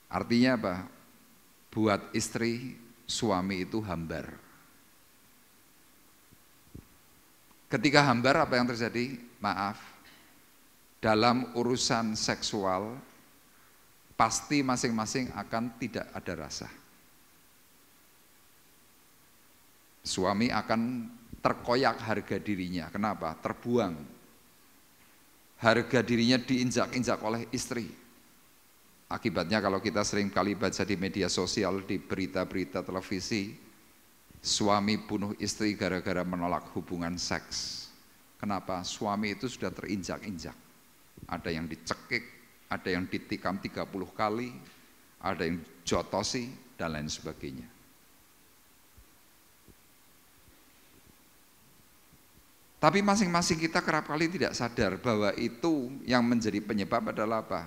Artinya apa? Buat istri, suami itu hambar. Ketika hambar apa yang terjadi? Maaf, dalam urusan seksual pasti masing-masing akan tidak ada rasa. Suami akan terkoyak harga dirinya. Kenapa? Terbuang. Harga dirinya diinjak-injak oleh istri. Akibatnya kalau kita sering kali baca di media sosial, di berita-berita televisi, suami bunuh istri gara-gara menolak hubungan seks. Kenapa? Suami itu sudah terinjak-injak. Ada yang dicekik, ada yang ditikam 30 kali, ada yang jotosi, dan lain sebagainya. Tapi masing-masing kita kerap kali tidak sadar bahwa itu yang menjadi penyebab adalah apa?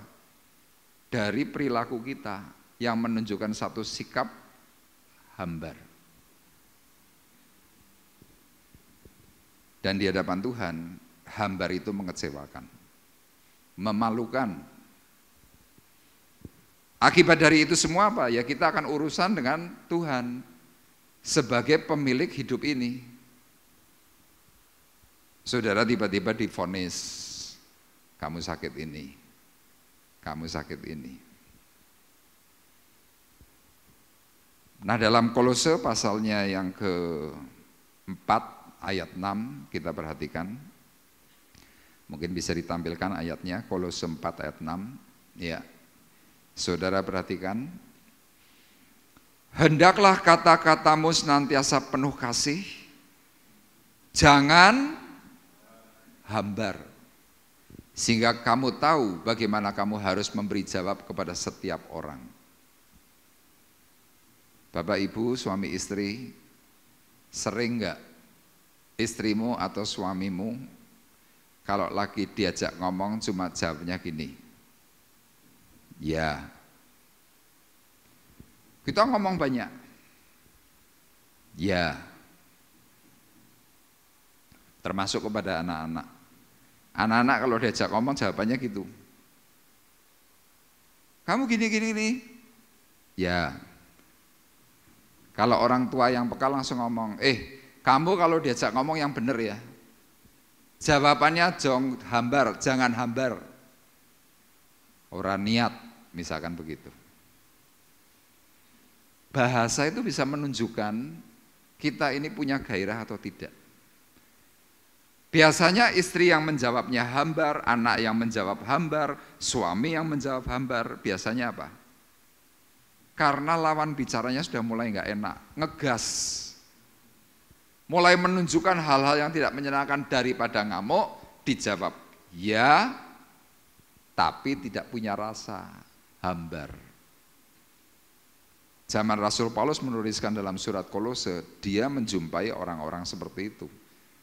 Dari perilaku kita yang menunjukkan satu sikap hambar. Dan di hadapan Tuhan, hambar itu mengecewakan, memalukan. Akibat dari itu semua apa? Ya kita akan urusan dengan Tuhan sebagai pemilik hidup ini. Saudara tiba-tiba divonis, kamu sakit ini, kamu sakit ini. Nah dalam Kolose pasalnya yang ke-4 ayat 6 kita perhatikan. Mungkin bisa ditampilkan ayatnya, Kolose 4 ayat 6. Ya, saudara perhatikan. Hendaklah kata-katamu senantiasa penuh kasih, jangan hambar, sehingga kamu tahu bagaimana kamu harus memberi jawab kepada setiap orang. Bapak Ibu, suami istri, sering enggak istrimu atau suamimu kalau lagi diajak ngomong cuma jawabnya gini, ya. Kita ngomong banyak, ya. Termasuk kepada anak-anak. Anak-anak kalau diajak ngomong jawabannya gitu. Kamu gini-gini nih. Ya. Kalau orang tua yang peka langsung ngomong, kamu kalau diajak ngomong yang benar ya. Jawabannya jangan hambar. Orang niat, misalkan begitu. Bahasa itu bisa menunjukkan kita ini punya gairah atau tidak. Biasanya istri yang menjawabnya hambar, anak yang menjawab hambar, suami yang menjawab hambar, biasanya apa? Karena lawan bicaranya sudah mulai nggak enak, ngegas. Mulai menunjukkan hal-hal yang tidak menyenangkan daripada ngamuk, dijawab ya, tapi tidak punya rasa, hambar. Zaman Rasul Paulus menuliskan dalam surat Kolose, dia menjumpai orang-orang seperti itu.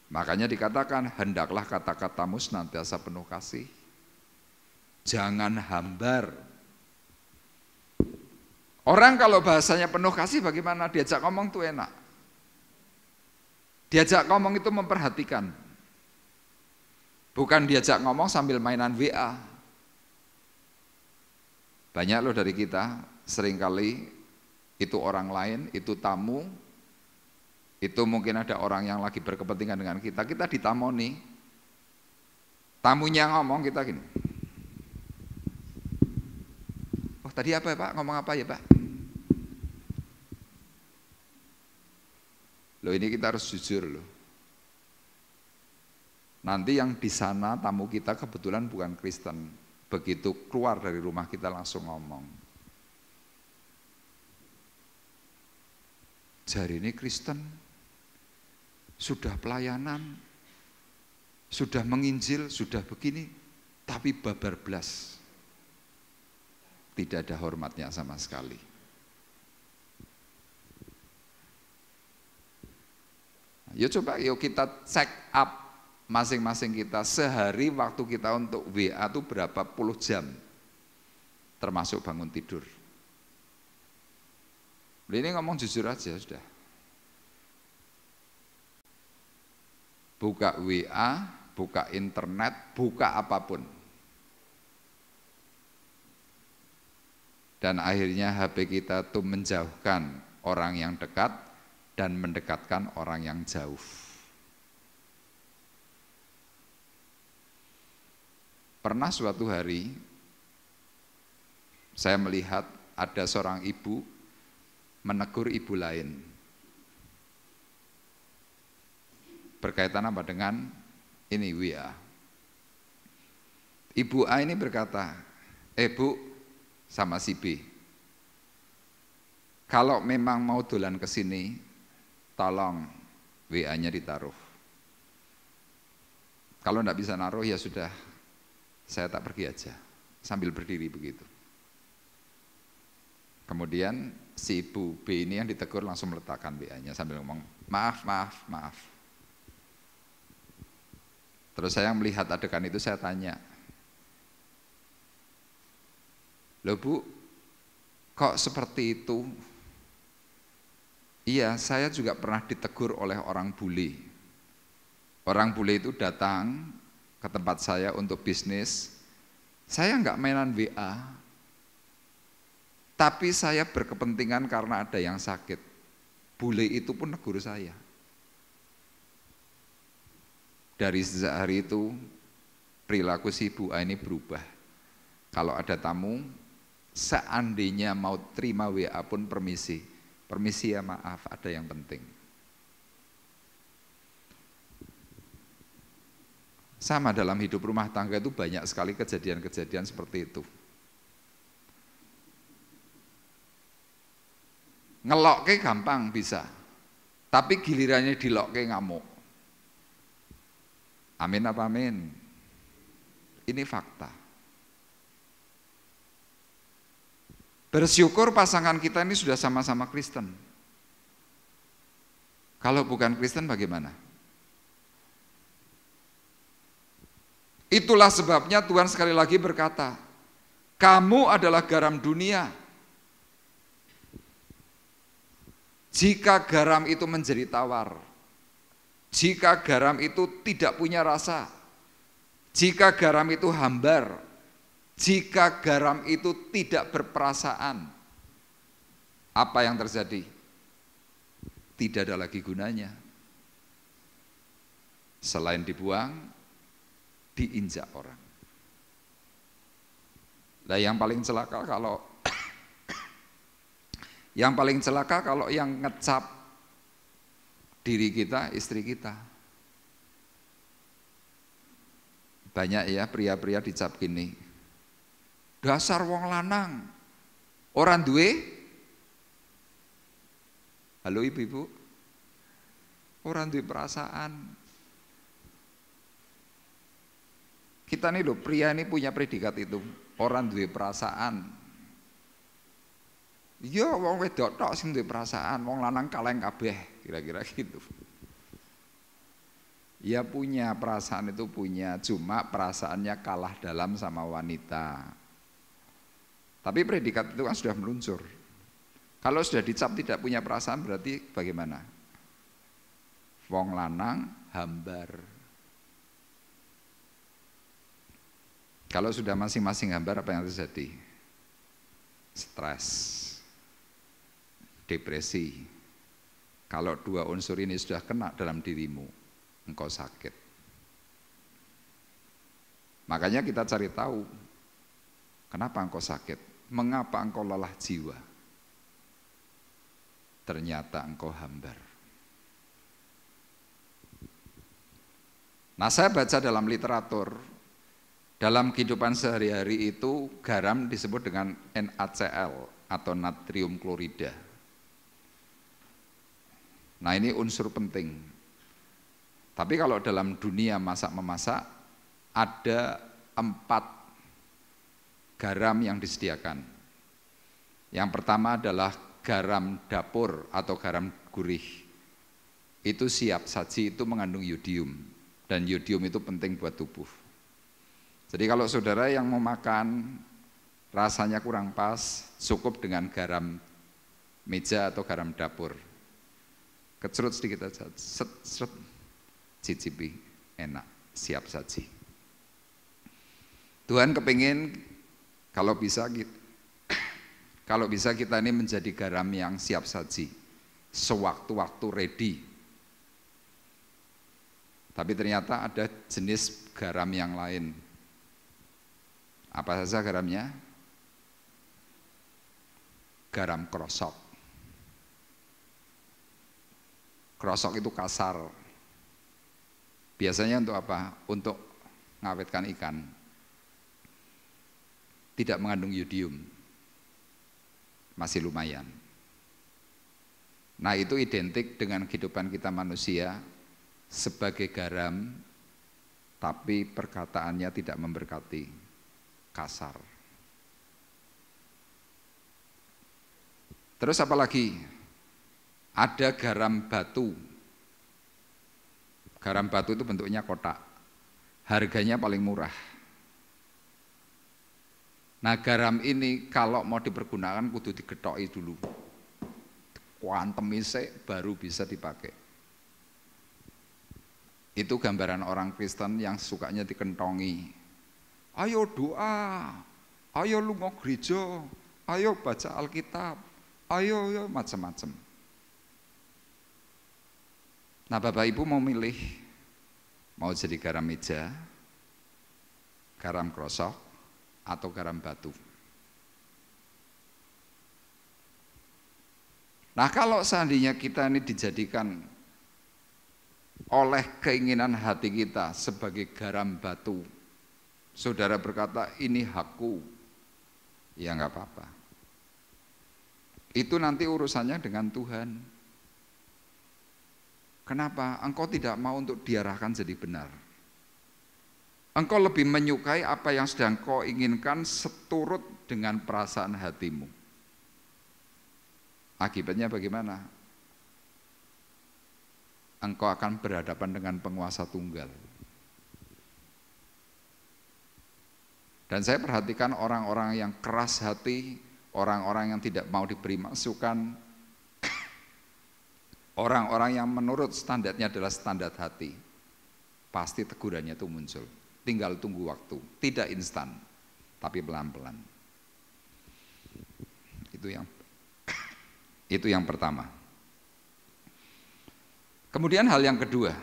Makanya dikatakan, hendaklah kata-katamu senantiasa penuh kasih. Jangan hambar. Orang kalau bahasanya penuh kasih bagaimana? Diajak ngomong tuh enak. Diajak ngomong itu memperhatikan. Bukan diajak ngomong sambil mainan WA. Banyak loh dari kita, seringkali itu orang lain, itu tamu, itu mungkin ada orang yang lagi berkepentingan dengan kita ditamoni. Tamunya ngomong, kita gini. Oh tadi apa ya Pak? Ngomong apa ya Pak? Loh ini kita harus jujur loh. Nanti yang di sana tamu kita kebetulan bukan Kristen. Begitu keluar dari rumah kita langsung ngomong. Jari ini Kristen, sudah pelayanan, sudah menginjil, sudah begini, tapi babar blas. Tidak ada hormatnya sama sekali. Yuk coba yuk kita check up masing-masing kita, sehari waktu kita untuk WA itu berapa puluh jam, termasuk bangun tidur. Ini ngomong jujur aja sudah. Buka WA, buka internet, buka apapun. Dan akhirnya HP kita tuh menjauhkan orang yang dekat dan mendekatkan orang yang jauh. Pernah suatu hari saya melihat ada seorang ibu menegur ibu lain. Berkaitan apa dengan ini WA. Ibu A ini berkata, Bu, sama si B, kalau memang mau dolan ke sini, tolong WA-nya ditaruh. Kalau enggak bisa naruh ya sudah, saya tak pergi aja, sambil berdiri begitu. Kemudian si ibu B ini yang ditegur langsung meletakkan WA-nya sambil ngomong, maaf, maaf, maaf. Terus saya melihat adegan itu, saya tanya, loh Bu, kok seperti itu? Iya, saya juga pernah ditegur oleh orang bule. Orang bule itu datang ke tempat saya untuk bisnis, saya enggak mainan WA, tapi saya berkepentingan karena ada yang sakit. Bule itu pun negur saya. Dari sejak hari itu, perilaku si Bu A ini berubah. Kalau ada tamu, seandainya mau terima WA pun permisi. Permisi ya, maaf, ada yang penting. Sama dalam hidup rumah tangga itu banyak sekali kejadian-kejadian seperti itu. Ngelokke gampang bisa, tapi gilirannya dilokke ngamuk. Amin apa amin? Ini fakta. Bersyukur pasangan kita ini sudah sama-sama Kristen. Kalau bukan Kristen bagaimana? Itulah sebabnya Tuhan sekali lagi berkata, kamu adalah garam dunia. Jika garam itu menjadi tawar, jika garam itu tidak punya rasa, jika garam itu hambar, jika garam itu tidak berperasaan, apa yang terjadi? tidak ada lagi gunanya. Selain dibuang, diinjak orang. Nah, yang paling celaka kalau yang ngecap diri kita, istri kita. Banyak ya pria-pria dicap gini, dasar wong lanang, orang duwe. Halo ibu-ibu, orang duwe perasaan. Kita nih loh, pria ini punya predikat itu, orang duwe perasaan. Iya, wong wedok tok sing duwe perasaan, wong lanang kaleng kabeh, kira-kira gitu. Ya punya perasaan itu punya, cuma perasaannya kalah dalam sama wanita. Tapi predikat itu kan sudah meluncur. Kalau sudah dicap tidak punya perasaan berarti bagaimana? Wong lanang hambar. Kalau sudah masing-masing hambar apa yang terjadi? Stres, depresi. Kalau dua unsur ini sudah kena dalam dirimu, engkau sakit. Makanya kita cari tahu, kenapa engkau sakit? Mengapa engkau lelah jiwa? Ternyata engkau hambar. Nah, saya baca dalam literatur, dalam kehidupan sehari-hari itu garam disebut dengan NaCl atau natrium klorida. Nah, ini unsur penting. Tapi kalau dalam dunia masak-memasak ada 4 garam yang disediakan. Yang pertama adalah garam dapur atau garam gurih. Itu siap saji, itu mengandung yodium. Dan yodium itu penting buat tubuh. Jadi kalau saudara yang mau makan rasanya kurang pas, cukup dengan garam meja atau garam dapur. Kecurut sedikit aja, set, cicipi, enak, siap saji. Tuhan kepingin kalau bisa kita ini menjadi garam yang siap saji, sewaktu-waktu ready. Tapi ternyata ada jenis garam yang lain. Apa saja garamnya? Garam krosok. Krosok itu kasar. Biasanya untuk apa? Untuk ngawetkan ikan. Tidak mengandung yodium. Masih lumayan. Nah, itu identik dengan kehidupan kita manusia sebagai garam, tapi perkataannya tidak memberkati, kasar. Terus apa lagi? Ada garam batu. Garam batu itu bentuknya kotak. Harganya paling murah. Nah, garam ini kalau mau dipergunakan kudu digetoki dulu. Kuantemi sik baru bisa dipakai. Itu gambaran orang Kristen yang sukanya dikentongi. Ayo doa, ayo lunga gereja, ayo baca Alkitab, ayo macam-macam. Nah, Bapak Ibu mau milih, mau jadi garam meja, garam krosok, atau garam batu. Nah, kalau seandainya kita ini dijadikan oleh keinginan hati kita sebagai garam batu, saudara berkata ini hakku, ya nggak apa-apa. Itu nanti urusannya dengan Tuhan. Kenapa? Engkau tidak mau untuk diarahkan jadi benar. Engkau lebih menyukai apa yang sedang kau inginkan seturut dengan perasaan hatimu. Akibatnya bagaimana? Engkau akan berhadapan dengan penguasa tunggal. Dan saya perhatikan orang-orang yang keras hati, orang-orang yang tidak mau diberi masukan, orang-orang yang menurut standarnya adalah standar hati, pasti tegurannya itu muncul. Tinggal tunggu waktu, tidak instan, tapi pelan-pelan. Itu yang pertama. Kemudian hal yang kedua.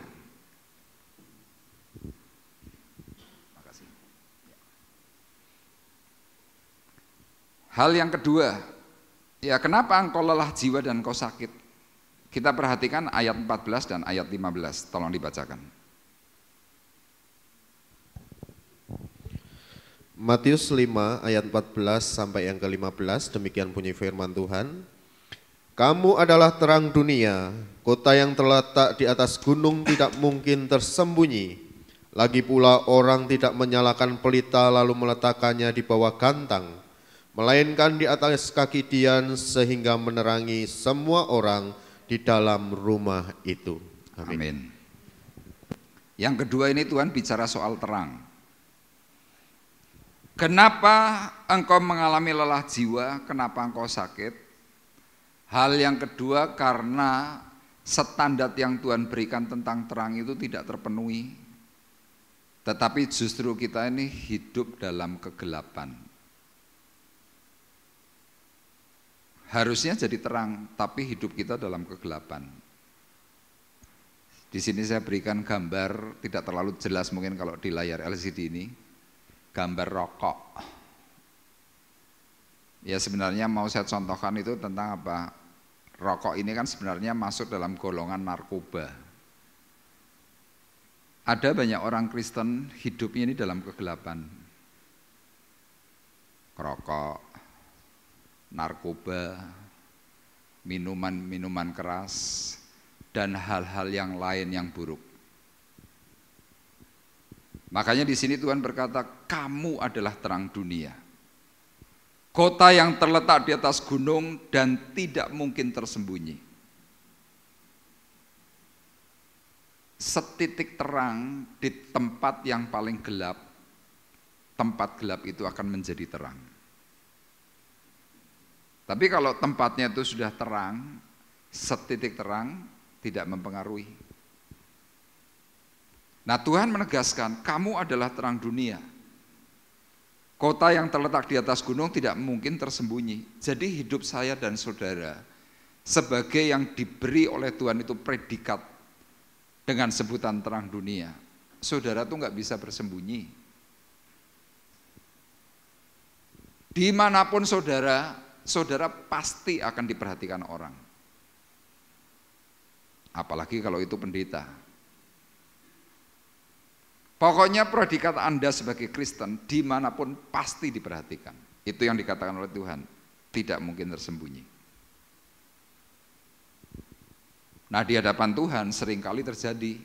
Hal yang kedua, ya kenapa engkau lelah jiwa dan engkau sakit? Kita perhatikan ayat 14 dan ayat 15, tolong dibacakan. Matius 5 ayat 14 sampai yang ke-15, demikian bunyi firman Tuhan. Kamu adalah terang dunia, kota yang terletak di atas gunung tidak mungkin tersembunyi. Lagi pula orang tidak menyalakan pelita lalu meletakkannya di bawah gantang, melainkan di atas kaki dian sehingga menerangi semua orang di dalam rumah itu. Amin. Amin. Yang kedua ini Tuhan bicara soal terang. Kenapa engkau mengalami lelah jiwa, kenapa engkau sakit? Hal yang kedua, karena standar yang Tuhan berikan tentang terang itu tidak terpenuhi. Tetapi justru kita ini hidup dalam kegelapan. Harusnya jadi terang, tapi hidup kita dalam kegelapan. Di sini saya berikan gambar, tidak terlalu jelas mungkin kalau di layar LCD ini, gambar rokok. Ya sebenarnya mau saya contohkan itu tentang apa? Rokok ini kan sebenarnya masuk dalam golongan narkoba. Ada banyak orang Kristen hidupnya ini dalam kegelapan. Rokok, narkoba, minuman-minuman keras, dan hal-hal yang lain yang buruk. Makanya di sini Tuhan berkata, kamu adalah terang dunia. Kota yang terletak di atas gunung dan tidak mungkin tersembunyi. Setitik terang di tempat yang paling gelap, tempat gelap itu akan menjadi terang. Tapi kalau tempatnya itu sudah terang, setitik terang tidak mempengaruhi. Nah Tuhan menegaskan, kamu adalah terang dunia. Kota yang terletak di atas gunung tidak mungkin tersembunyi. Jadi hidup saya dan saudara sebagai yang diberi oleh Tuhan itu predikat dengan sebutan terang dunia. Saudara tuh nggak bisa bersembunyi. Dimanapun saudara, saudara pasti akan diperhatikan orang. Apalagi kalau itu pendeta. Pokoknya predikat Anda sebagai Kristen dimanapun pasti diperhatikan. Itu yang dikatakan oleh Tuhan, tidak mungkin tersembunyi. Nah di hadapan Tuhan seringkali terjadi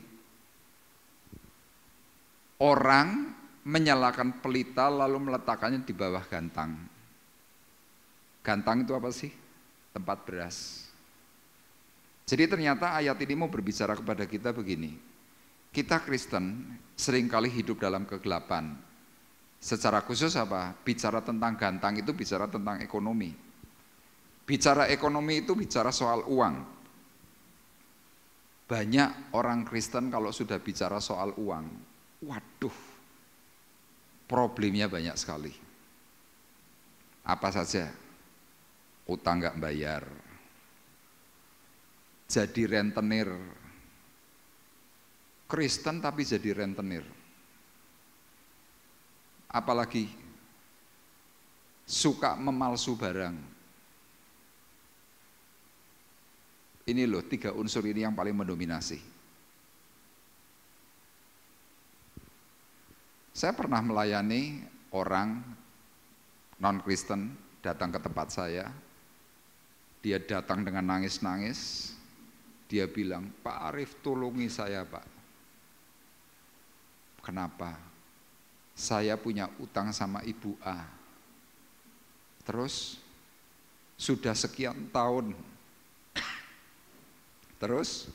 orang menyalakan pelita lalu meletakkannya di bawah gantang. Gantang itu apa sih? Tempat beras. Jadi ternyata ayat ini mau berbicara kepada kita begini. Kita Kristen seringkali hidup dalam kegelapan. Secara khusus apa? Bicara tentang gantang itu bicara tentang ekonomi. Bicara ekonomi itu bicara soal uang. Banyak orang Kristen kalau sudah bicara soal uang, waduh, problemnya banyak sekali. Apa saja? Utang nggak bayar, jadi rentenir. Kristen tapi jadi rentenir. Apalagi suka memalsu barang. Ini loh 3 unsur ini yang paling mendominasi. Saya pernah melayani orang non-Kristen datang ke tempat saya. Dia datang dengan nangis-nangis. Dia bilang, Pak Arif tolongi saya Pak. Kenapa? Saya punya utang sama Ibu A. Terus sudah sekian tahun. Terus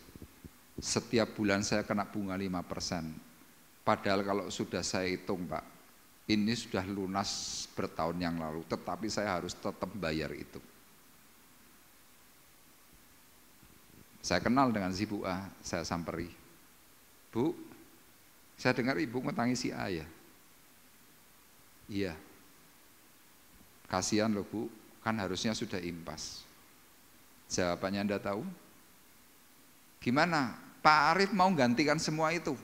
setiap bulan saya kena bunga 5%. Padahal kalau sudah saya hitung Pak, ini sudah lunas bertahun yang lalu, tetapi saya harus tetap bayar itu. Saya kenal dengan si Bu A, saya samperi. Bu, saya dengar ibu ngutangi si A ya? Iya. Kasihan loh Bu, kan harusnya sudah impas. Jawabannya Anda tahu? Gimana? Pak Arif mau gantikan semua itu.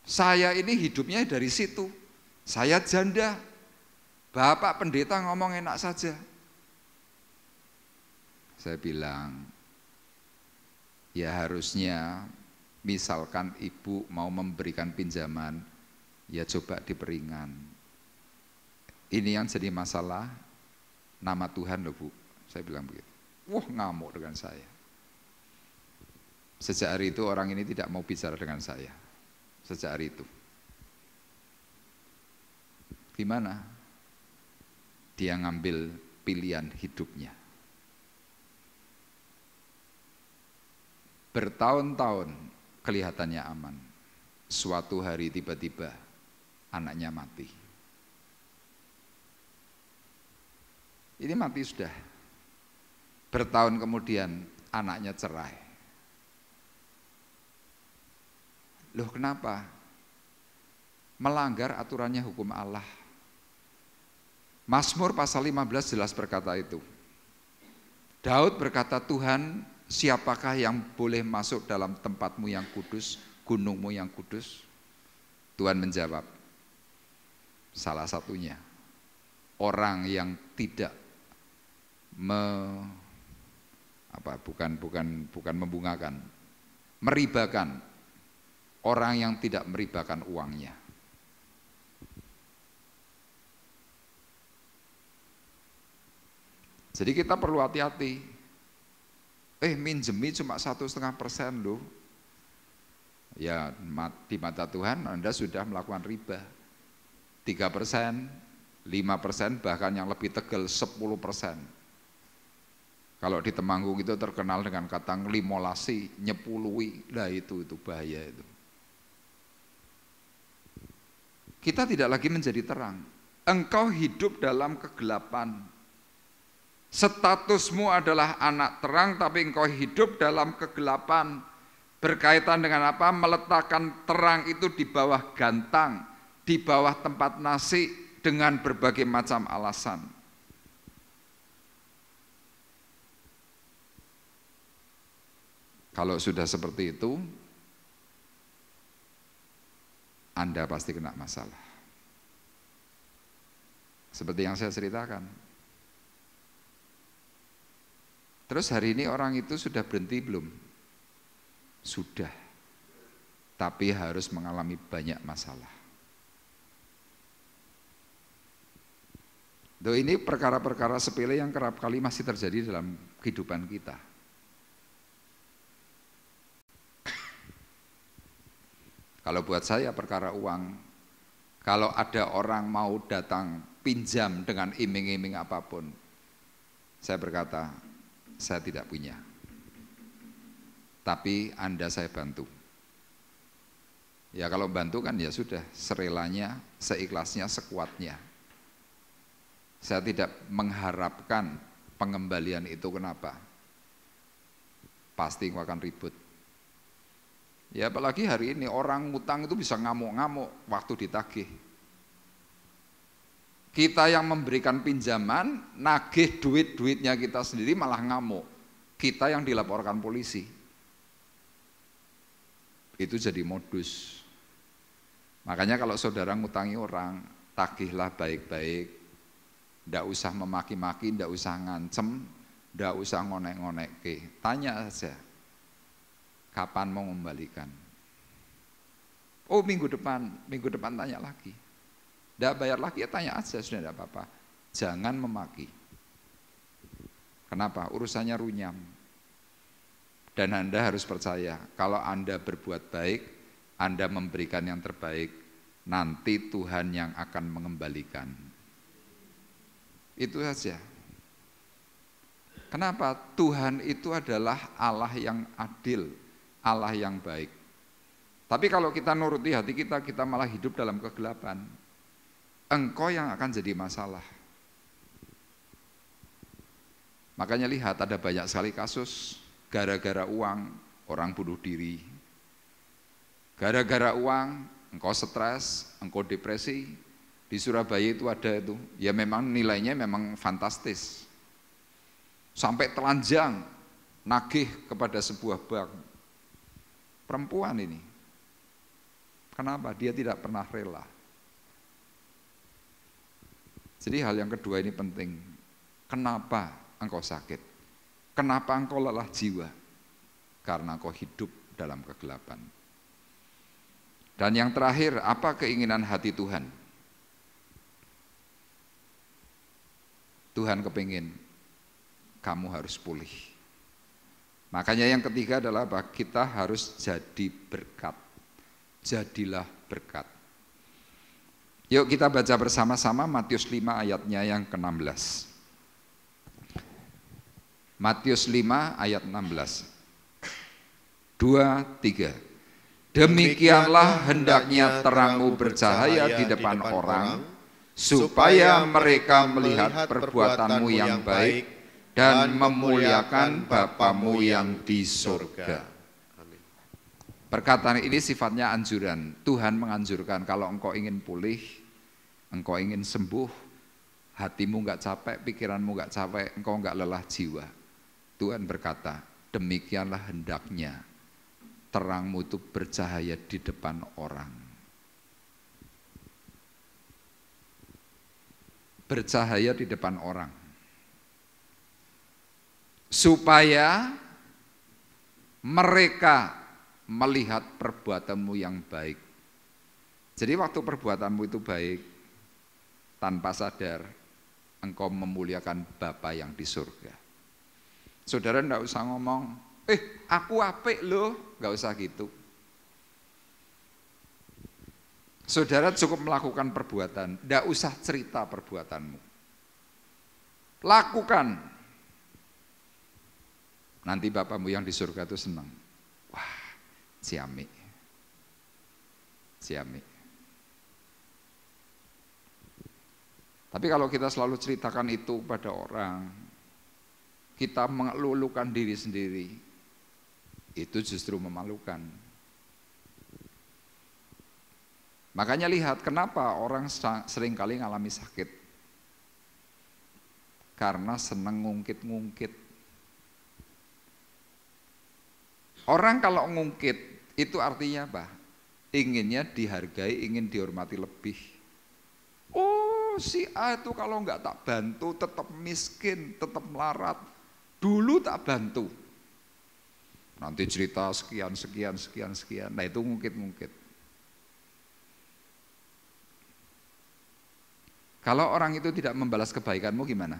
Saya ini hidupnya dari situ. Saya janda. Bapak pendeta ngomong enak saja. Saya bilang, ya harusnya misalkan ibu mau memberikan pinjaman, ya coba diperingan. Ini yang jadi masalah, nama Tuhan loh Bu. Saya bilang begitu. Wah, ngamuk dengan saya. Sejak hari itu orang ini tidak mau bicara dengan saya. Sejak hari itu. Gimana? Dia ngambil pilihan hidupnya. Bertahun-tahun kelihatannya aman. Suatu hari tiba-tiba anaknya mati. Ini mati sudah. Bertahun kemudian anaknya cerai. Loh kenapa? Melanggar aturannya hukum Allah. Mazmur pasal 15 jelas berkata itu. Daud berkata, Tuhan, siapakah yang boleh masuk dalam tempatmu yang kudus, gunungmu yang kudus? Tuhan menjawab, salah satunya orang yang tidak bukan membungakan, meribakan, orang yang tidak meribakan uangnya. Jadi kita perlu hati-hati. Minjemi cuma 1,5% loh. Ya di mata Tuhan Anda sudah melakukan riba. 3%, 5%, bahkan yang lebih tegel 10%. Kalau di Temanggung itu terkenal dengan kata ngelimolasi, nyepului, nah itu bahaya itu. Kita tidak lagi menjadi terang. Engkau hidup dalam kegelapan. Statusmu adalah anak terang, tapi engkau hidup dalam kegelapan. Berkaitan dengan apa? Meletakkan terang itu di bawah gantang, di bawah tempat nasi, dengan berbagai macam alasan. Kalau sudah seperti itu, Anda pasti kena masalah. Seperti yang saya ceritakan. Terus hari ini orang itu sudah berhenti belum? Sudah. Tapi harus mengalami banyak masalah. Ini perkara-perkara sepele yang kerap kali masih terjadi dalam kehidupan kita. Kalau buat saya perkara uang, kalau ada orang mau datang pinjam dengan iming-iming apapun, saya berkata, saya tidak punya. Tapi Anda saya bantu. Ya kalau bantu kan ya sudah, serelanya, seikhlasnya, sekuatnya. Saya tidak mengharapkan pengembalian itu, kenapa? Pasti akan ribut. Ya apalagi hari ini orang ngutang itu bisa ngamuk-ngamuk waktu ditagih. Kita yang memberikan pinjaman, nagih duit-duitnya kita sendiri malah ngamuk. Kita yang dilaporkan polisi. Itu jadi modus. Makanya kalau saudara ngutangi orang, tagihlah baik-baik. Ndak usah memaki-maki, ndak usah ngancem, ndak usah ngonek-ngonek. Tanya saja. Kapan mau mengembalikan? Oh minggu depan tanya lagi. Tidak bayar lagi ya tanya aja, sudah tidak apa-apa. Jangan memaki. Kenapa? Urusannya runyam. Dan Anda harus percaya, kalau Anda berbuat baik, Anda memberikan yang terbaik, nanti Tuhan yang akan mengembalikan. Itu saja. Kenapa? Tuhan itu adalah Allah yang adil, Allah yang baik. Tapi kalau kita nuruti hati kita, kita malah hidup dalam kegelapan. Engkau yang akan jadi masalah. Makanya lihat ada banyak sekali kasus gara-gara uang orang bunuh diri. Gara-gara uang engkau stres, engkau depresi. Di Surabaya itu ada itu, ya memang nilainya memang fantastis. Sampai telanjang nagih kepada sebuah bank. perempuan ini. Kenapa? Dia tidak pernah rela. Jadi hal yang kedua ini penting. Kenapa engkau sakit? Kenapa engkau lelah jiwa? Karena engkau hidup dalam kegelapan. Dan yang terakhir, apa keinginan hati Tuhan? Tuhan kepingin kamu harus pulih. Makanya yang ketiga adalah apa? Kita harus jadi berkat. Jadilah berkat. Yuk kita baca bersama-sama Matius 5 ayatnya yang ke-16. Matius 5 ayat 16. 2, 3. Demikianlah hendaknya terangmu bercahaya di depan orang, supaya mereka melihat perbuatanmu yang baik dan memuliakan Bapamu yang di surga. Perkataan ini sifatnya anjuran. Tuhan menganjurkan kalau engkau ingin pulih, engkau ingin sembuh, hatimu enggak capek, pikiranmu enggak capek, engkau enggak lelah jiwa. Tuhan berkata, demikianlah hendaknya terangmu itu bercahaya di depan orang. Bercahaya di depan orang. Supaya mereka melihat perbuatanmu yang baik. Jadi waktu perbuatanmu itu baik, tanpa sadar, engkau memuliakan Bapa yang di surga. Saudara enggak usah ngomong, aku apik loh, enggak usah gitu. Saudara cukup melakukan perbuatan, enggak usah cerita perbuatanmu. Lakukan. Nanti Bapamu yang di surga itu senang. Wah, ciamik. Ciamik. Tapi kalau kita selalu ceritakan itu pada orang, kita mengelulukan diri sendiri, itu justru memalukan. Makanya lihat kenapa orang seringkali ngalami sakit. Karena seneng ngungkit-ngungkit. Orang kalau ngungkit itu artinya apa? Inginnya dihargai, ingin dihormati lebih. Oh, si A itu kalau enggak tak bantu tetap miskin, tetap melarat. Dulu tak bantu. Nanti cerita sekian. Nah itu ngungkit-ngungkit. Kalau orang itu tidak membalas kebaikanmu gimana?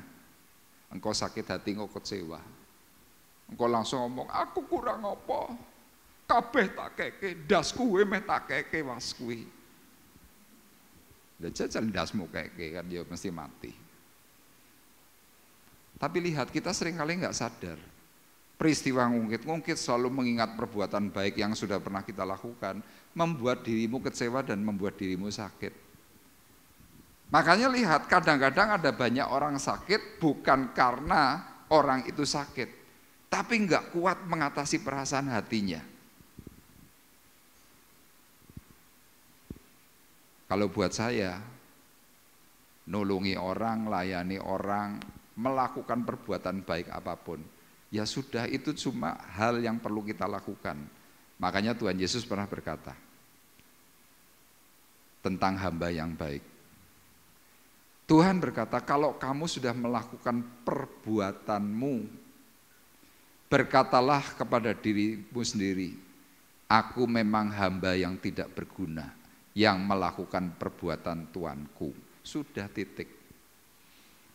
Engkau sakit hati, engkau kecewa. Engkau langsung ngomong, aku kurang apa? Kabeh tak keke, das kuwe meh tak keke was kuwi. Lah jajal dasmu keke kan dia mesti mati. Tapi lihat kita seringkali enggak sadar. Peristiwa ngungkit-ngungkit selalu mengingat perbuatan baik yang sudah pernah kita lakukan, membuat dirimu kecewa dan membuat dirimu sakit. Makanya lihat kadang-kadang ada banyak orang sakit bukan karena orang itu sakit, tapi enggak kuat mengatasi perasaan hatinya. Kalau buat saya, nolongi orang, layani orang, melakukan perbuatan baik apapun, ya sudah itu cuma hal yang perlu kita lakukan. Makanya Tuhan Yesus pernah berkata tentang hamba yang baik. Tuhan berkata, kalau kamu sudah melakukan perbuatanmu, berkatalah kepada dirimu sendiri, aku memang hamba yang tidak berguna, yang melakukan perbuatan Tuanku. Sudah titik.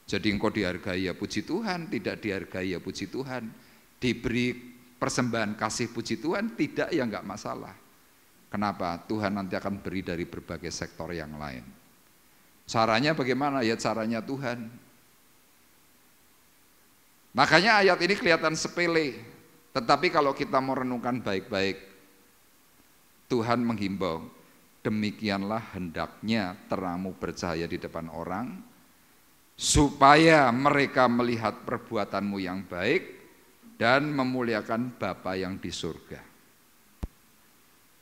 Jadi engkau dihargai ya puji Tuhan, tidak dihargai ya puji Tuhan. Diberi persembahan kasih puji Tuhan, tidak ya enggak masalah. Kenapa? Tuhan nanti akan beri dari berbagai sektor yang lain. Caranya bagaimana? Ya caranya Tuhan. Makanya ayat ini kelihatan sepele, tetapi kalau kita mau renungkan baik-baik, Tuhan menghimbau, demikianlah hendaknya terangmu bercahaya di depan orang, supaya mereka melihat perbuatanmu yang baik dan memuliakan Bapa yang di surga.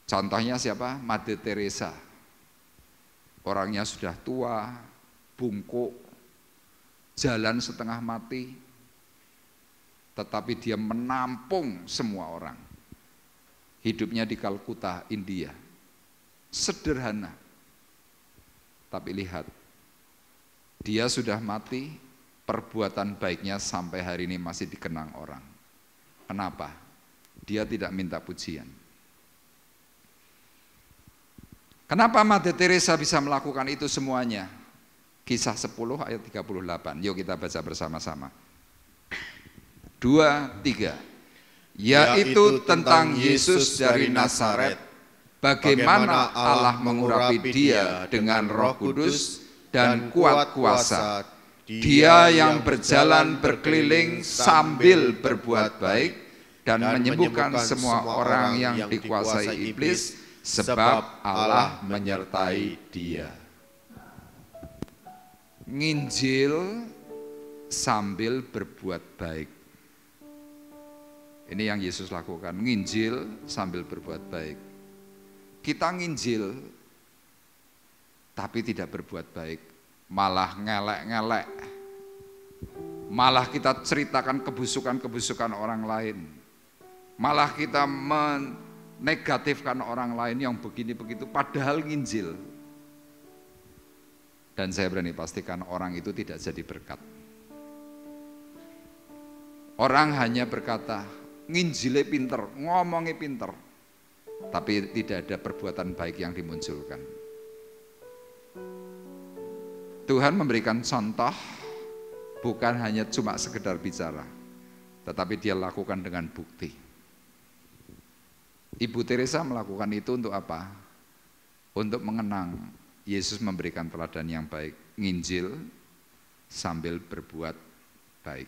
Contohnya siapa? Mother Teresa. Orangnya sudah tua, bungkuk, jalan setengah mati, tetapi dia menampung semua orang. Hidupnya di Kalkuta, India. Sederhana. Tapi lihat, dia sudah mati, perbuatan baiknya sampai hari ini masih dikenang orang. Kenapa? Dia tidak minta pujian. Kenapa Mother Teresa bisa melakukan itu semuanya? Kisah 10 ayat 38. Yuk kita baca bersama-sama. 2, 3. Yaitu tentang Yesus dari Nazaret, bagaimana Allah mengurapi dia dengan Roh Kudus dan kuat kuasa. Dia yang berjalan berkeliling sambil berbuat baik dan menyembuhkan semua orang yang dikuasai iblis, sebab Allah menyertai dia. Nginjil sambil berbuat baik. Ini yang Yesus lakukan, nginjil sambil berbuat baik. Kita nginjil tapi tidak berbuat baik, malah ngelek-ngelek. Malah kita ceritakan kebusukan-kebusukan orang lain. Malah kita menegatifkan orang lain yang begini-begitu, padahal nginjil. Dan saya berani pastikan orang itu tidak jadi berkat. Orang hanya berkata, nginjilnya pinter, ngomongnya pinter, tapi tidak ada perbuatan baik yang dimunculkan. Tuhan memberikan contoh, bukan hanya cuma sekedar bicara, tetapi dia lakukan dengan bukti. Ibu Teresa melakukan itu untuk apa? Untuk mengenang Yesus memberikan teladan yang baik, nginjil sambil berbuat baik.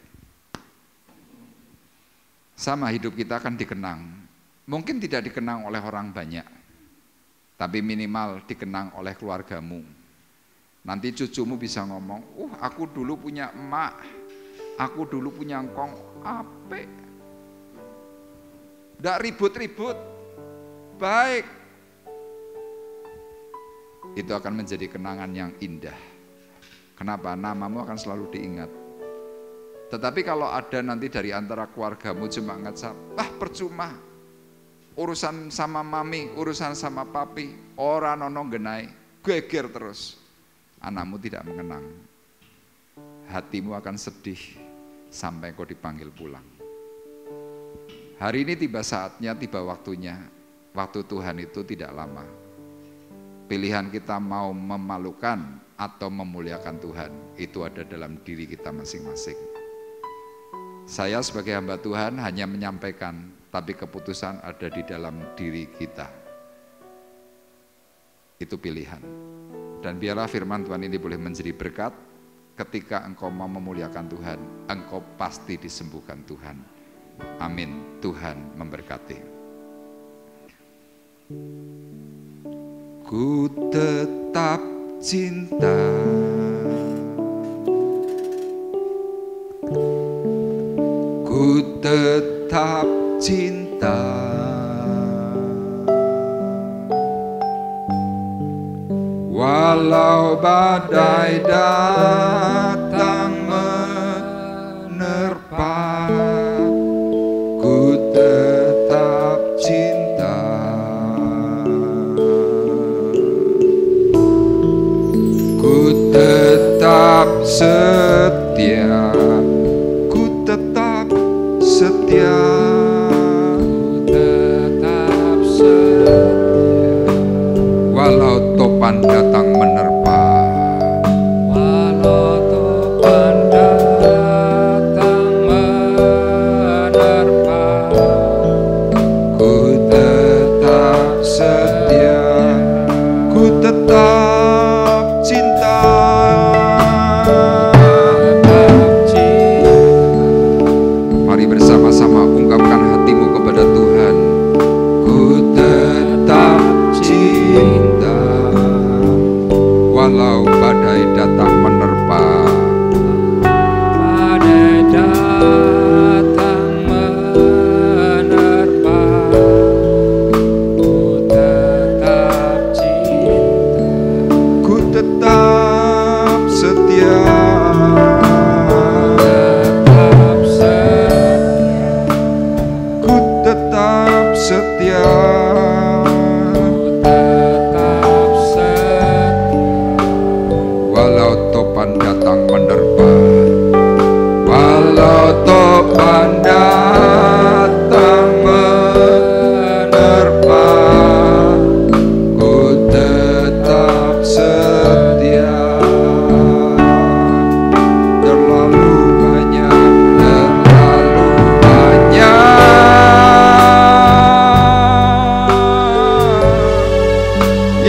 Sama hidup kita akan dikenang, mungkin tidak dikenang oleh orang banyak, tapi minimal dikenang oleh keluargamu. Nanti cucumu bisa ngomong, aku dulu punya emak, aku dulu punya engkong, apik. Nggak ribut-ribut, baik. Itu akan menjadi kenangan yang indah. Kenapa? Namamu akan selalu diingat. Tetapi kalau ada nanti dari antara keluargamu cuma ngecap, percuma. Urusan sama mami, urusan sama papi, ora nono genai, geger terus. Anakmu tidak mengenang. Hatimu akan sedih sampai kau dipanggil pulang. Hari ini tiba saatnya, tiba waktunya. Waktu Tuhan itu tidak lama. Pilihan kita mau memalukan atau memuliakan Tuhan, itu ada dalam diri kita masing-masing. Saya sebagai hamba Tuhan hanya menyampaikan, tapi keputusan ada di dalam diri kita. Itu pilihan. Dan biarlah firman Tuhan ini boleh menjadi berkat. Ketika engkau mau memuliakan Tuhan, engkau pasti disembuhkan Tuhan. Amin. Tuhan memberkati. Ku tetap cinta, ku tetap cinta, walau badai datang menerpa, ku tetap cinta. Tetap setia, ku tetap setia, ku tetap setia, walau topan datang menerpa, walau topan datang menerpa, ku tetap setia, ku tetap cinta. Mari bersama-sama ungkapkan hatimu kepada Tuhan. Ku tetap cinta,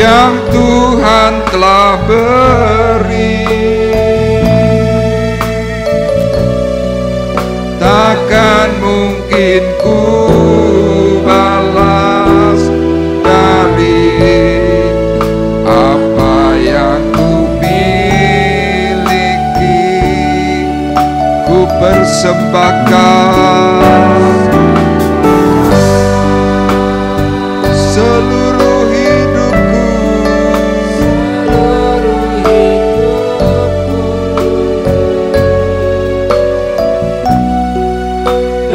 yang Tuhan telah beri. Takkan mungkin ku balas dari apa yang ku miliki. Ku persembahkan seluruh hidupku,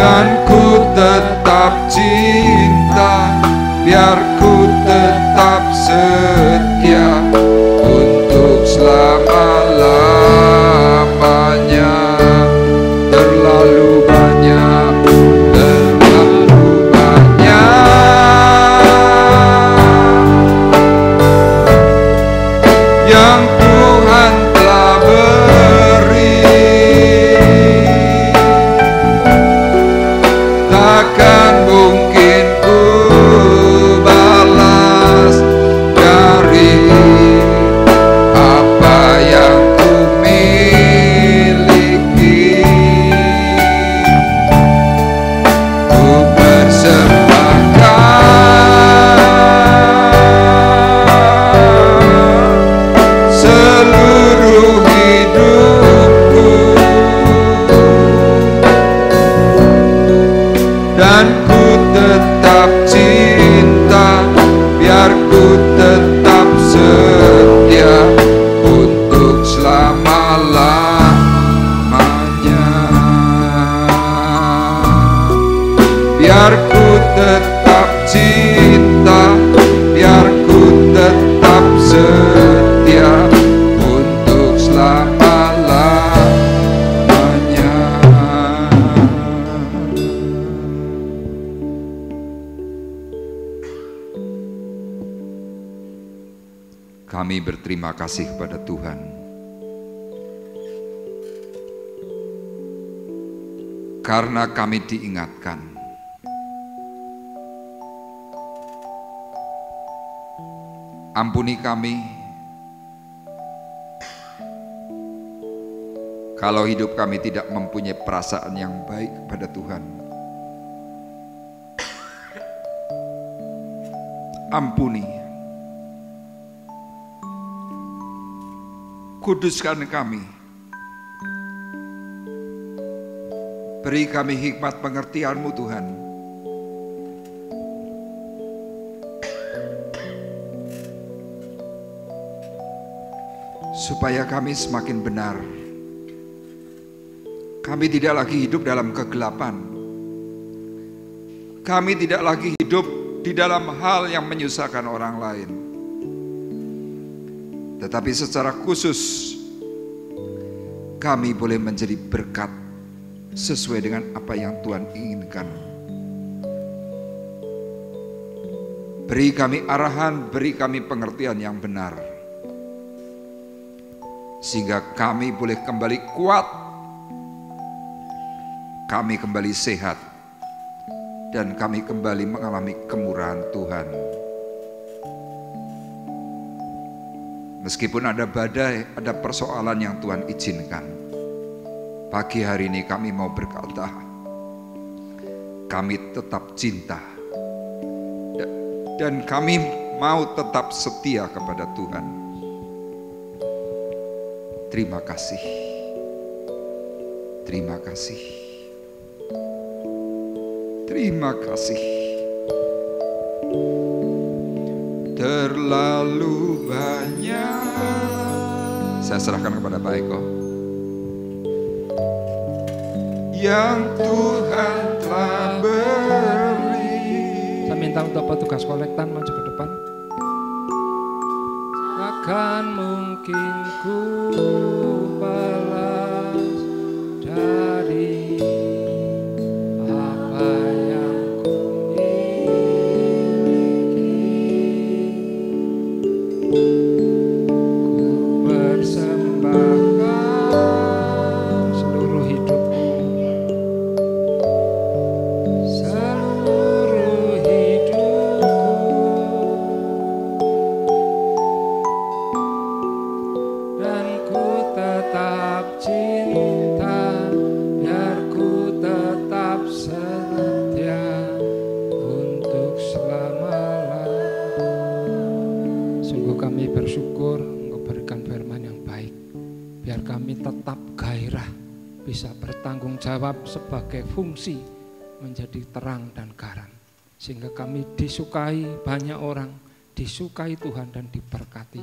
dan ku tetap cinta, biar ku tetap setia untuk selama-lamanya. Terlalu banyak, terlalu banyak yang Tuhan telah beri. Takkan mungkin ku balas dari apa yang ku miliki. Ku persembahkan seluruh hidupku, dan ku tetap cinta, biar ku tetap setia untuk selama-lamanya. Biar ku tetap cinta, biar ku tetap setia untuk selama-lamanya. Kami berterima kasih kepada Tuhan karena kami diingatkan ampuni kami kalau hidup kami tidak mempunyai perasaan yang baik kepada Tuhan. Ampuni, kuduskan kami, beri kami hikmat pengertian-Mu Tuhan, supaya kami semakin benar. Kami tidak lagi hidup dalam kegelapan. Kami tidak lagi hidup di dalam hal yang menyusahkan orang lain. Tetapi secara khusus kami boleh menjadi berkat sesuai dengan apa yang Tuhan inginkan. Beri kami arahan, beri kami pengertian yang benar, sehingga kami boleh kembali kuat, kami kembali sehat, dan kami kembali mengalami kemurahan Tuhan. Meskipun ada badai, ada persoalan yang Tuhan izinkan, pagi hari ini kami mau berkata, kami tetap cinta, dan kami mau tetap setia kepada Tuhan. Terima kasih, terima kasih, terima kasih. Terlalu banyak. Saya serahkan kepada Pak Eko. Yang Tuhan telah beri. Saya minta untuk petugas kolektan maju ke depan. Akan mungkin ku balas dari apa yang ku persembahkan seluruh hidupku, seluruh hidupku, jawab sebagai fungsi menjadi terang dan garam. Sehingga kami disukai banyak orang, disukai Tuhan dan diberkati.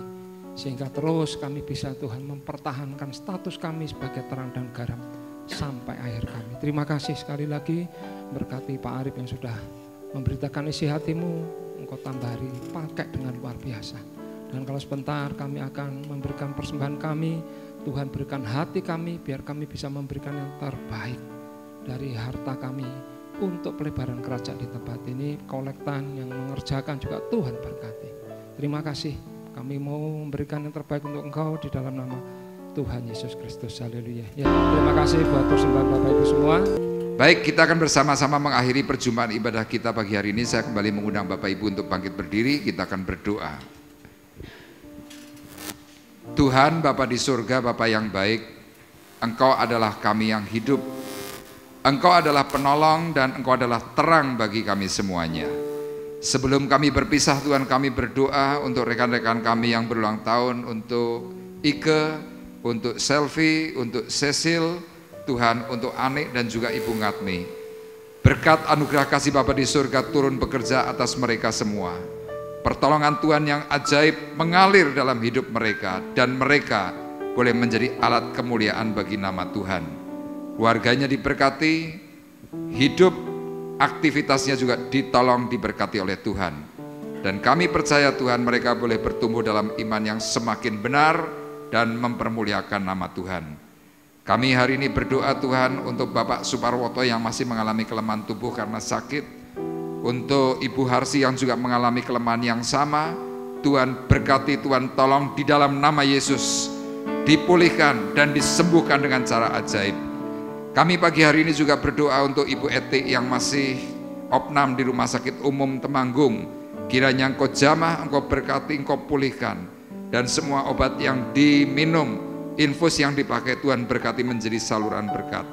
Sehingga terus kami bisa Tuhan mempertahankan status kami sebagai terang dan garam sampai akhir kami. Terima kasih sekali lagi, berkati Pak Arif yang sudah memberitakan isi hatimu, Engkau tambari pakai dengan luar biasa. Dan kalau sebentar kami akan memberikan persembahan kami, Tuhan berikan hati kami biar kami bisa memberikan yang terbaik dari harta kami untuk pelebaran kerajaan di tempat ini. Kolektan yang mengerjakan juga Tuhan berkati. Terima kasih, kami mau memberikan yang terbaik untuk Engkau di dalam nama Tuhan Yesus Kristus. Haleluya. Ya, terima kasih buat persembahan Bapak Ibu semua. Baik, kita akan bersama-sama mengakhiri perjumpaan ibadah kita pagi hari ini. Saya kembali mengundang Bapak Ibu untuk bangkit berdiri. Kita akan berdoa. Tuhan Bapa di surga, Bapa yang baik, Engkau adalah kami yang hidup. Engkau adalah penolong dan Engkau adalah terang bagi kami semuanya. Sebelum kami berpisah Tuhan, kami berdoa untuk rekan-rekan kami yang berulang tahun, untuk Ike, untuk Selvi, untuk Cecil, Tuhan, untuk Anik dan juga Ibu Ngatmi. Berkat anugerah kasih Bapa di surga turun bekerja atas mereka semua. Pertolongan Tuhan yang ajaib mengalir dalam hidup mereka dan mereka boleh menjadi alat kemuliaan bagi nama Tuhan. Keluarganya diberkati, hidup aktivitasnya juga ditolong diberkati oleh Tuhan. Dan kami percaya Tuhan mereka boleh bertumbuh dalam iman yang semakin benar dan mempermuliakan nama Tuhan. Kami hari ini berdoa Tuhan untuk Bapak Suparwoto yang masih mengalami kelemahan tubuh karena sakit. Untuk Ibu Harsi yang juga mengalami kelemahan yang sama, Tuhan berkati, Tuhan tolong di dalam nama Yesus, dipulihkan dan disembuhkan dengan cara ajaib. Kami pagi hari ini juga berdoa untuk Ibu Eti yang masih opnam di Rumah Sakit Umum Temanggung. Kiranya Engkau jamah, Engkau berkati, Engkau pulihkan. Dan semua obat yang diminum, infus yang dipakai, Tuhan berkati menjadi saluran berkat.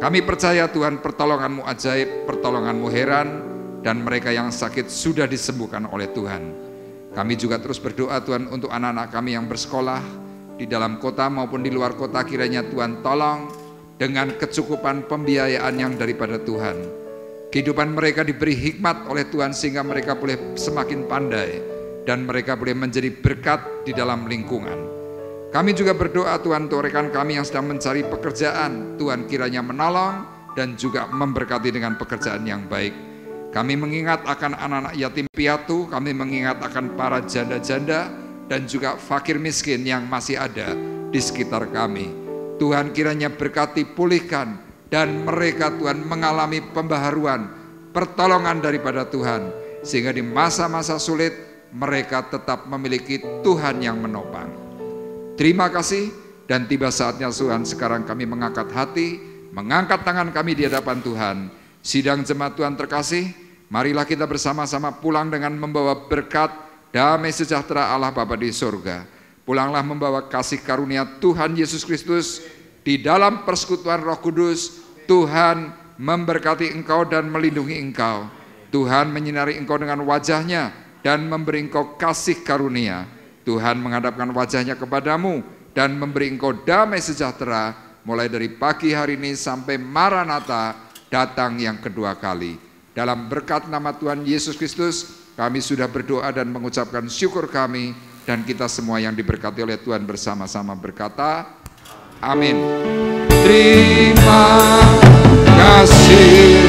Kami percaya Tuhan pertolongan-Mu ajaib, pertolongan-Mu heran, dan mereka yang sakit sudah disembuhkan oleh Tuhan. Kami juga terus berdoa Tuhan untuk anak-anak kami yang bersekolah di dalam kota maupun di luar kota, kiranya Tuhan tolong dengan kecukupan pembiayaan yang daripada Tuhan. Kehidupan mereka diberi hikmat oleh Tuhan sehingga mereka boleh semakin pandai dan mereka boleh menjadi berkat di dalam lingkungan. Kami juga berdoa Tuhan untuk rekan kami yang sedang mencari pekerjaan, Tuhan kiranya menolong dan juga memberkati dengan pekerjaan yang baik. Kami mengingat akan anak-anak yatim piatu, kami mengingat akan para janda-janda dan juga fakir miskin yang masih ada di sekitar kami. Tuhan kiranya berkati, pulihkan, dan mereka Tuhan mengalami pembaharuan, pertolongan daripada Tuhan, sehingga di masa-masa sulit mereka tetap memiliki Tuhan yang menopang. Terima kasih, dan tiba saatnya Tuhan sekarang kami mengangkat hati, mengangkat tangan kami di hadapan Tuhan. Sidang jemaat Tuhan terkasih, marilah kita bersama-sama pulang dengan membawa berkat, damai sejahtera Allah Bapa di surga. Pulanglah membawa kasih karunia Tuhan Yesus Kristus di dalam persekutuan Roh Kudus. Tuhan memberkati engkau dan melindungi engkau. Tuhan menyinari engkau dengan wajahnya dan memberi engkau kasih karunia. Tuhan menghadapkan wajahnya kepadamu dan memberi engkau damai sejahtera mulai dari pagi hari ini sampai Maranatha datang yang kedua kali. Dalam berkat nama Tuhan Yesus Kristus, kami sudah berdoa dan mengucapkan syukur kami, dan kita semua yang diberkati oleh Tuhan bersama-sama berkata, amin. Terima kasih.